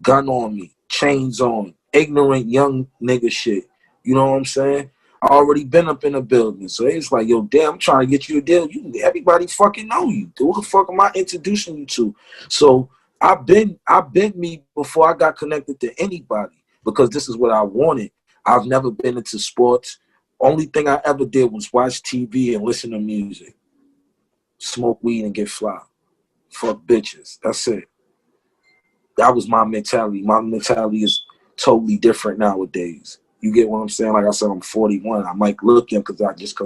Gun on me, chains on, ignorant young nigga shit. You know what I'm saying? I already been up in the building. So it's like, yo, damn, I'm trying to get you a deal. Everybody fucking know you. Who the fuck am I introducing you to? So I've been me before I got connected to anybody because this is what I wanted. I've never been into sports. Only thing I ever did was watch TV and listen to music. Smoke weed and get fly. Fuck bitches. That's it. That was my mentality. My mentality is totally different nowadays. You get what I'm saying? Like I said, I'm 41. I might look young because I didn't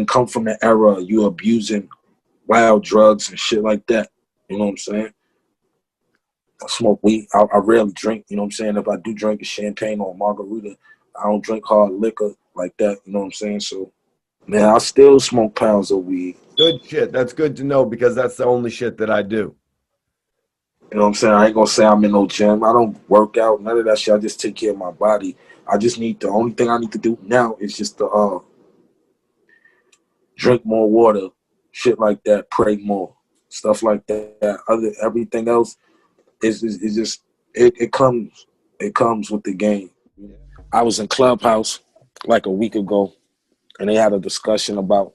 come from the era of you abusing wild drugs and shit like that. You know what I'm saying? I smoke weed. I rarely drink. You know what I'm saying? If I do drink a champagne or a margarita, I don't drink hard liquor like that. You know what I'm saying? So, man, I still smoke pounds of weed. Good shit. That's good to know because that's the only shit that I do. You know what I'm saying? I ain't gonna say I'm in no gym. I don't work out, none of that shit. I just take care of my body. The only thing I need to do now is just to drink more water, shit like that, pray more, stuff like that. Everything else is just it comes with the game. I was in Clubhouse like a week ago, and they had a discussion about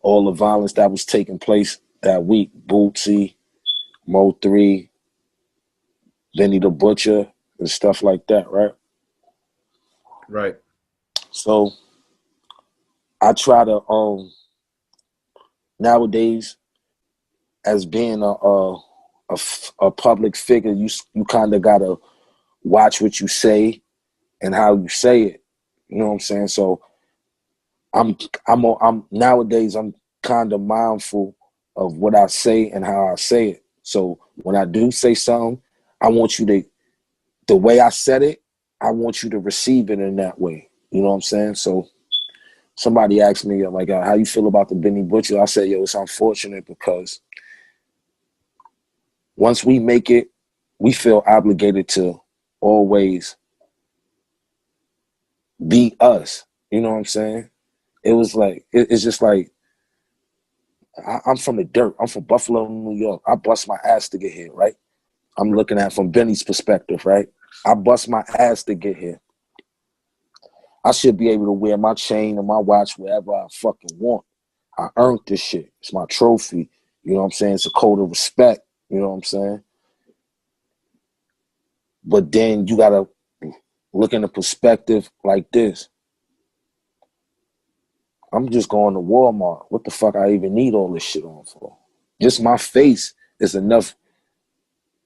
all the violence that was taking place that week. Bootsy, Mo 3, Benny the Butcher, and stuff like that, right? Right. So I try to nowadays, as being a public figure, you kind of gotta watch what you say and how you say it. You know what I'm saying? So I'm nowadays I'm kind of mindful of what I say and how I say it. So when I do say something, I want you to, the way I said it, I want you to receive it in that way. You know what I'm saying? So somebody asked me, like, how you feel about the Benny Butcher? I said, yo, it's unfortunate because once we make it, we feel obligated to always be us. You know what I'm saying? It was like, it's just like, I'm from the dirt. I'm from Buffalo, New York. I bust my ass to get here, right? I'm looking at it from Benny's perspective, right? I bust my ass to get here. I should be able to wear my chain and my watch wherever I fucking want. I earned this shit. It's my trophy. You know what I'm saying? It's a code of respect. You know what I'm saying? But then you gotta look in the perspective like this. I'm just going to Walmart. What the fuck I even need all this shit on for? Just my face is enough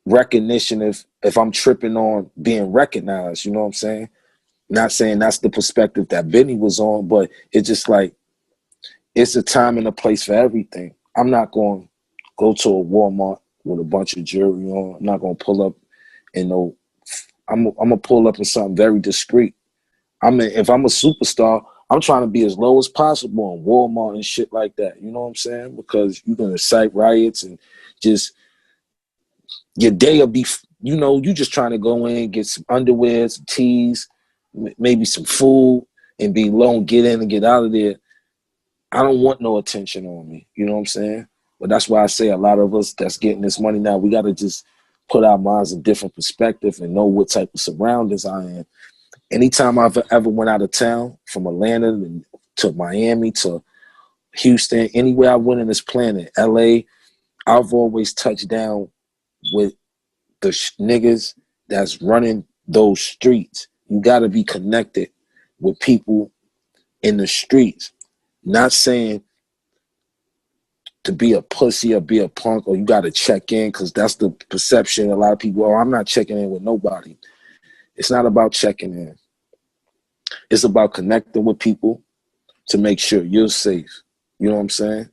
recognition if I'm tripping on being recognized. You know what I'm saying? Not saying that's the perspective that Benny was on, but it's just like, it's a time and a place for everything. I'm not going to go to a Walmart with a bunch of jewelry on. I'm not going to pull up in no, I'm going to pull up in something very discreet. If I'm a superstar, I'm trying to be as low as possible in Walmart and shit like that. You know what I'm saying? Because you're going to incite riots and just, your day will be, you know, you just trying to go in, get some underwear, some teas, maybe some food, and be low and get in and get out of there. I don't want no attention on me. You know what I'm saying? But that's why I say a lot of us that's getting this money now, we got to just put our minds in different perspective and know what type of surroundings I am. Anytime I've ever went out of town, from Atlanta to Miami to Houston, anywhere I went in this planet, LA, I've always touched down with the niggas that's running those streets. You got to be connected with people in the streets. Not saying to be a pussy or be a punk or you got to check in, because that's the perception. A lot of people, oh, I'm not checking in with nobody. It's not about checking in. It's about connecting with people to make sure you're safe. You know what I'm saying?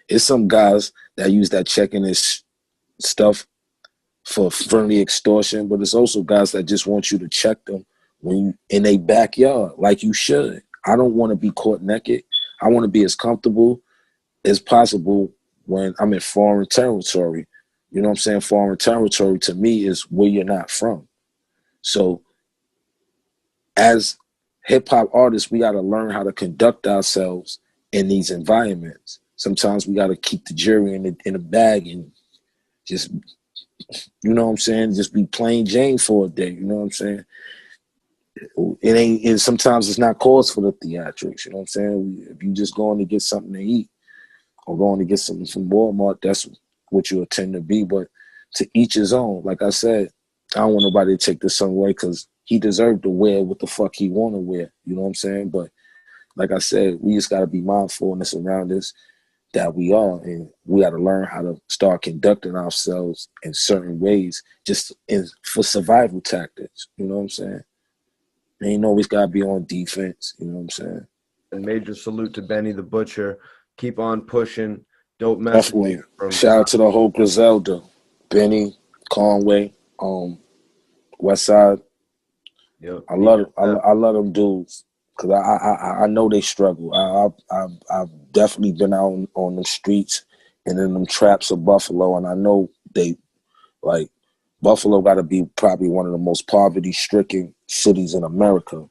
It's some guys that use that checking in stuff for friendly extortion, but it's also guys that just want you to check them when you in a backyard, like you should. I don't want to be caught naked. I want to be as comfortable as possible when I'm in foreign territory. You know what I'm saying? Foreign territory to me is where you're not from. So as hip-hop artists, we got to learn how to conduct ourselves in these environments. Sometimes we got to keep the jury in a bag and just, you know what I'm saying, just be plain Jane for a day. You know what I'm saying? It ain't, and sometimes it's not cause for the theatrics. You know what I'm saying? If you just going to get something to eat or going to get something from Walmart, that's what you'll tend to be. But to each his own. Like I said, I don't want nobody to take this some way, because he deserved to wear what the fuck he want to wear. You know what I'm saying? But like I said, we just got to be mindful in the surroundings that we are, and we got to learn how to start conducting ourselves in certain ways, just for survival tactics. You know what I'm saying? Ain't always got to be on defense. You know what I'm saying? And major salute to Benny the Butcher. Keep on pushing. Dope message. Shout out to the whole Griselda, Benny, Conway, West Side. Yep. I love them dudes, because I know they struggle. I've definitely been out on them streets and in them traps of Buffalo, and I know they, like, Buffalo got to be probably one of the most poverty-stricken cities in America.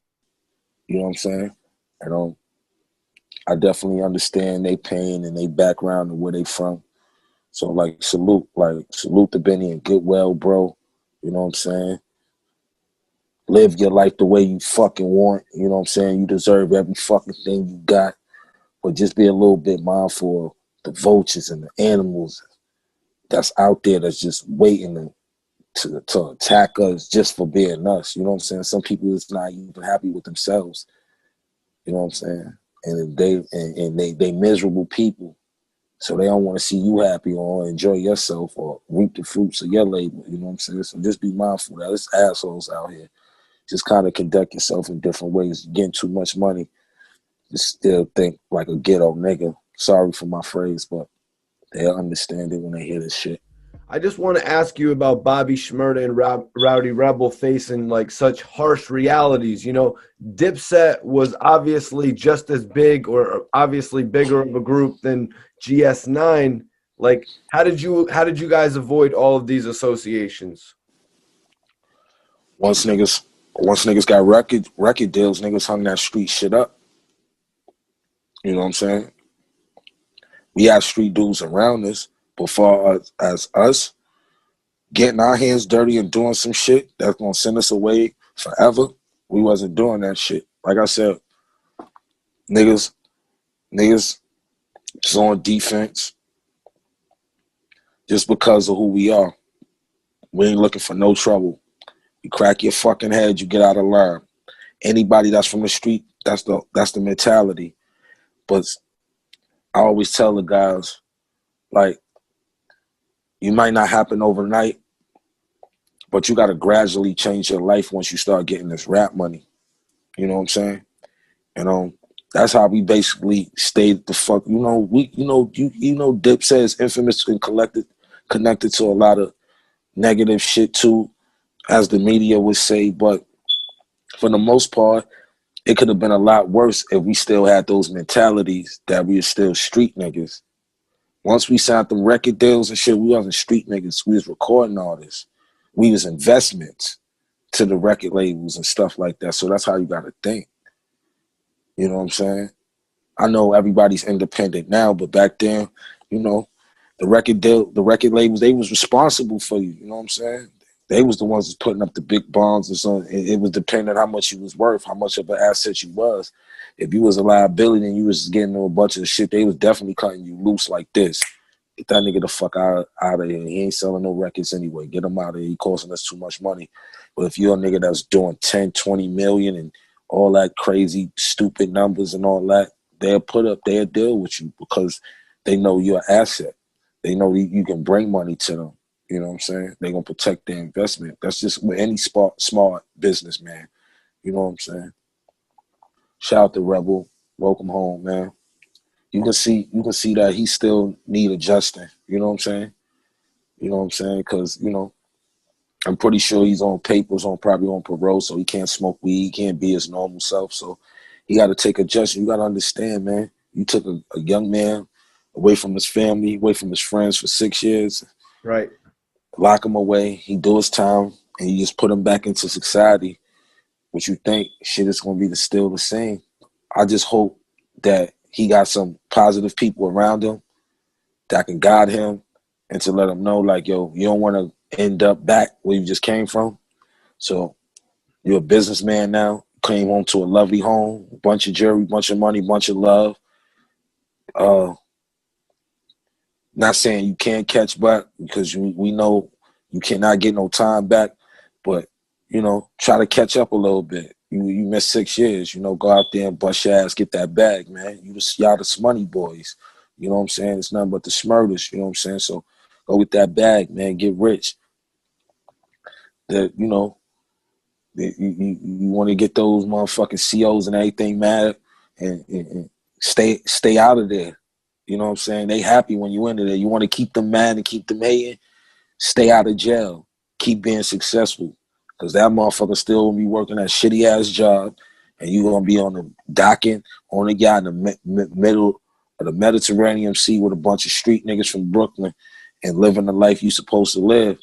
You know what I'm saying? And I definitely understand their pain and their background and where they from. So, like, salute to Benny and get well, bro. You know what I'm saying? Live your life the way you fucking want. You know what I'm saying? You deserve every fucking thing you got. But just be a little bit mindful of the vultures and the animals that's out there that's just waiting to attack us just for being us. You know what I'm saying? Some people is not even happy with themselves. You know what I'm saying? And they miserable people. So they don't want to see you happy or enjoy yourself or reap the fruits of your labor. You know what I'm saying? So just be mindful that there's assholes out here. Just kind of conduct yourself in different ways. Getting too much money, just still think like a ghetto nigga. Sorry for my phrase, but they'll understand it when they hear this shit. I just want to ask you about Bobby Shmurda and Rowdy Rebel facing like such harsh realities. You know, Dipset was obviously just as big or obviously bigger of a group than GS9. Like, how did you guys avoid all of these associations? Once niggas got record deals, niggas hung that street shit up. You know what I'm saying? We had street dudes around us, but for as us getting our hands dirty and doing some shit that's gonna send us away forever, we wasn't doing that shit. Like I said, niggas is on defense just because of who we are. We ain't looking for no trouble. You crack your fucking head, you get out of line. Anybody that's from the street, that's the mentality. But I always tell the guys, like, you might not happen overnight, but you got to gradually change your life once you start getting this rap money. You know what I'm saying? And that's how we basically stayed the fuck. You know, Dipset is infamous and connected to a lot of negative shit too, as the media would say. But for the most part, it could have been a lot worse if we still had those mentalities that we were still street niggas. Once we signed them record deals and shit, we wasn't street niggas. We was recording artists. We was investments to the record labels and stuff like that. So that's how you got to think. You know what I'm saying? I know everybody's independent now, but back then, you know, the record labels, they was responsible for you. You know what I'm saying? They was the ones that's putting up the big bonds and so it was depending on how much you was worth, how much of an asset you was. If you was a liability and you was getting a bunch of shit, they was definitely cutting you loose like this. Get that nigga the fuck out of here. He ain't selling no records anyway. Get him out of here. He costing us too much money. But if you're a nigga that's doing 10, 20 million and all that crazy, stupid numbers and all that, they'll put up their deal with you because they know you're an asset. They know you can bring money to them. You know what I'm saying? They're going to protect their investment. That's just with any smart businessman. You know what I'm saying? Shout out to Rebel. Welcome home, man. You can see that he still need adjusting. You know what I'm saying? You know what I'm saying? Because, you know, I'm pretty sure he's on papers, probably on parole, so he can't smoke weed. He can't be his normal self. So he got to take adjustment. You got to understand, man. You took a young man away from his family, away from his friends for 6 years. Right. Lock him away. He do his time, and you just put him back into society. What you think shit is going to be still the same. I just hope that he got some positive people around him that can guide him and to let him know, like, yo, you don't want to end up back where you just came from. So you're a businessman now. Came home to a lovely home, bunch of jewelry, bunch of money, bunch of love. Not saying you can't catch back because we know you cannot get no time back, but, you know, try to catch up a little bit. You missed 6 years, you know, go out there and bust your ass, get that bag, man. Y'all the money boys. You know what I'm saying? It's nothing but the Smurters, you know what I'm saying? So go with that bag, man, get rich. That, you know, you want to get those motherfucking COs and everything mad and stay out of there. You know what I'm saying? They happy when you into there. You want to keep them mad and keep them hating, stay out of jail. Keep being successful. Because that motherfucker still will be working that shitty-ass job and you going to be on the docking on the yacht in the middle of the Mediterranean Sea with a bunch of street niggas from Brooklyn and living the life you supposed to live.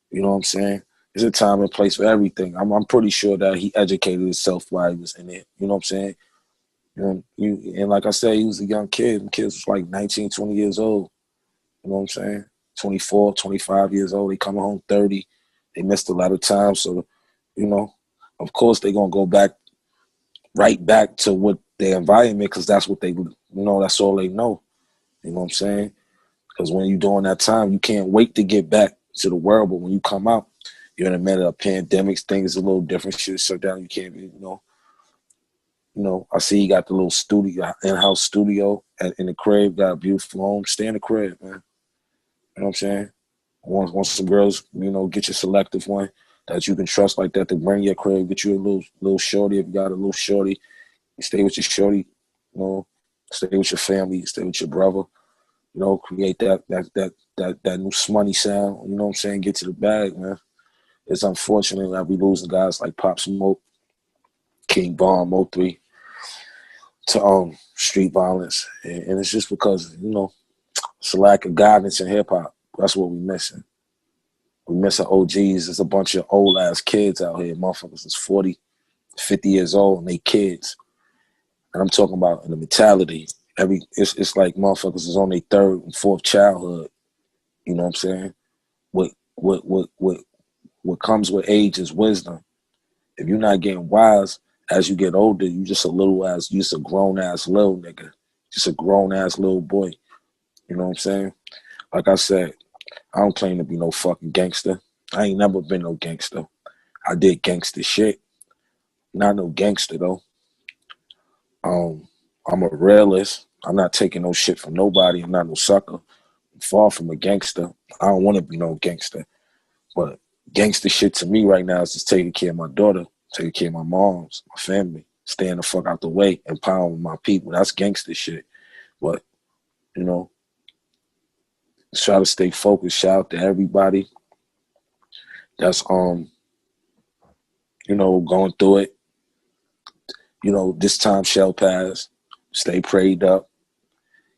You know what I'm saying? There's a time and place for everything. I'm pretty sure that he educated himself while he was in it. You know what I'm saying? And like I said, he was a young kid. The kids was like 19, 20 years old. You know what I'm saying? 24, 25 years old. They coming home 30. They missed a lot of time. So, you know, of course they're going to go right back to what their environment, because that's what they, you know, that's all they know. You know what I'm saying? Because when you're doing that time, you can't wait to get back to the world. But when you come out, you're in the middle of pandemics. Things are a little different. Shit shut down. You can't be, you know, I see you got the little studio, in-house studio in the crib, got a beautiful home. Stay in the crib, man. You know what I'm saying? Once some girls, you know, get your selective one that you can trust like that to bring your crib, get you a little shorty. If you got a little shorty, you stay with your shorty, you know, stay with your family, stay with your brother. create that new smoney sound. You know what I'm saying? Get to the bag, man. It's unfortunate that we losing guys like Pop Smoke, King Bomb, Mo3 to street violence, and it's just because it's a lack of guidance in hip hop. That's what we missing. We missing OGs. There's a bunch of old ass kids out here. Motherfuckers is 40, 50 years old and they kids. And I'm talking about in the mentality. It's like motherfuckers is on their third and fourth childhood. You know what I'm saying? What comes with age is wisdom. If you're not getting wise as you get older, you just a grown ass little nigga. Just a grown ass little boy. You know what I'm saying? Like I said, I don't claim to be no fucking gangster. I ain't never been no gangster. I did gangster shit. Not no gangster though. I'm a realist. I'm not taking no shit from nobody. I'm not no sucker. I'm far from a gangster. I don't want to be no gangster. But gangster shit to me right now is just taking care of my daughter, taking care of my moms, my family, staying the fuck out the way, empowering my people. That's gangster shit. But, try to stay focused. Shout out to everybody that's going through it. This time shall pass. Stay prayed up.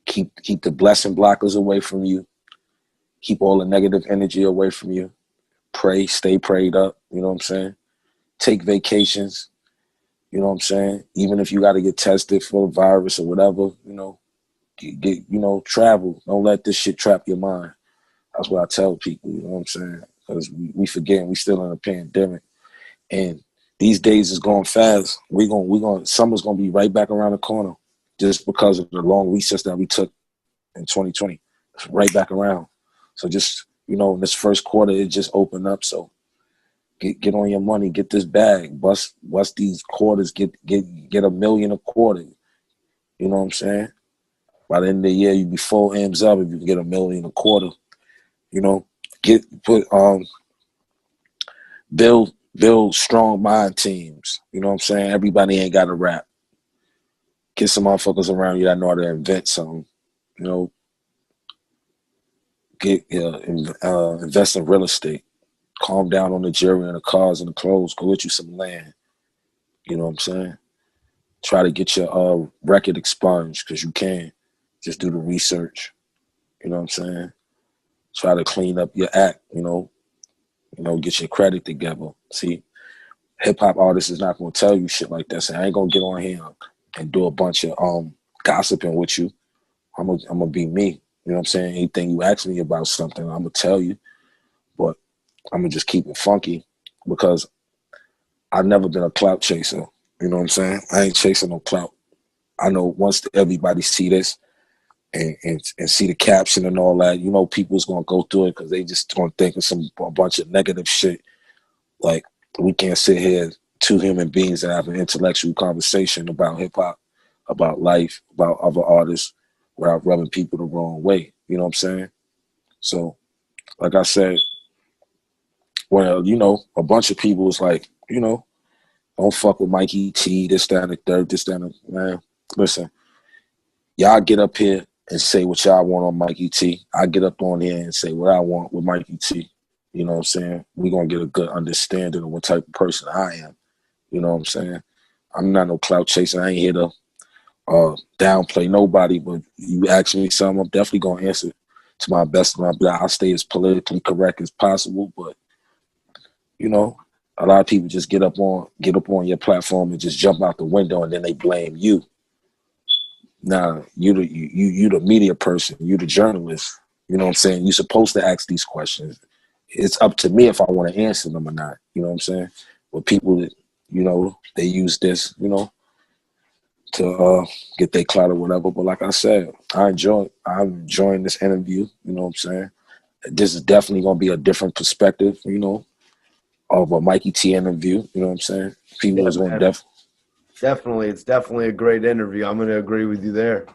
Keep the blessing blockers away from you. Keep all the negative energy away from you. Pray, stay prayed up. You know what I'm saying? Take vacations. You know what I'm saying? Even if you got to get tested for a virus or whatever, travel. Don't let this shit trap your mind. That's what I tell people. You know what I'm saying? Because we forget we still in a pandemic, and these days is going fast. Summer's gonna be right back around the corner, just because of the long recess that we took in 2020. It's right back around. So just in this first quarter, it just opened up. So get on your money, get this bag, bust these quarters, get $1 million a quarter. You know what I'm saying? By the end of the year, you be full M's up if you can get $1 million a quarter. Build strong mind teams. You know what I'm saying? Everybody ain't got to rap. Get some motherfuckers around you that know how to invent something. Invest in real estate. Calm down on the jewelry and the cars and the clothes. Go get you some land. You know what I'm saying? Try to get your record expunged because you can. Just do the research. You know what I'm saying? Try to clean up your act. Get your credit together. See, hip hop artists is not gonna tell you shit like that. So I ain't gonna get on here and do a bunch of gossiping with you. I'm gonna be me. You know what I'm saying? Anything you ask me about something, I'm gonna tell you. But I'm gonna just keep it funky because I've never been a clout chaser. You know what I'm saying? I ain't chasing no clout. I know once everybody see this and see the caption and all that, people's gonna go through it because they just gonna think of a bunch of negative shit. Like, we can't sit here, two human beings, and have an intellectual conversation about hip hop, about life, about other artists, without rubbing people the wrong way. You know what I'm saying? So, like I said, well, a bunch of people is like, don't fuck with Mikey T, this, that, and the third, this, that, and man. Listen, y'all get up here and say what y'all want on Mikey T. I get up on here and say what I want with Mikey T. You know what I'm saying? We're going to get a good understanding of what type of person I am. You know what I'm saying? I'm not no clout chaser. I ain't here to downplay nobody, but you ask me something, I'm definitely going to answer to my best of my ability. I'll stay as politically correct as possible, but, a lot of people just get up on your platform and just jump out the window and then they blame you. Nah, you the media person, you the journalist. You know what I'm saying? You're supposed to ask these questions. It's up to me if I want to answer them or not. You know what I'm saying? But people that, they use this, to get their clout or whatever. But like I said, I'm enjoying this interview. You know what I'm saying? This is definitely gonna be a different perspective, of a Mikey T interview. You know what I'm saying? People is gonna Definitely, it's definitely a great interview. I'm gonna agree with you there.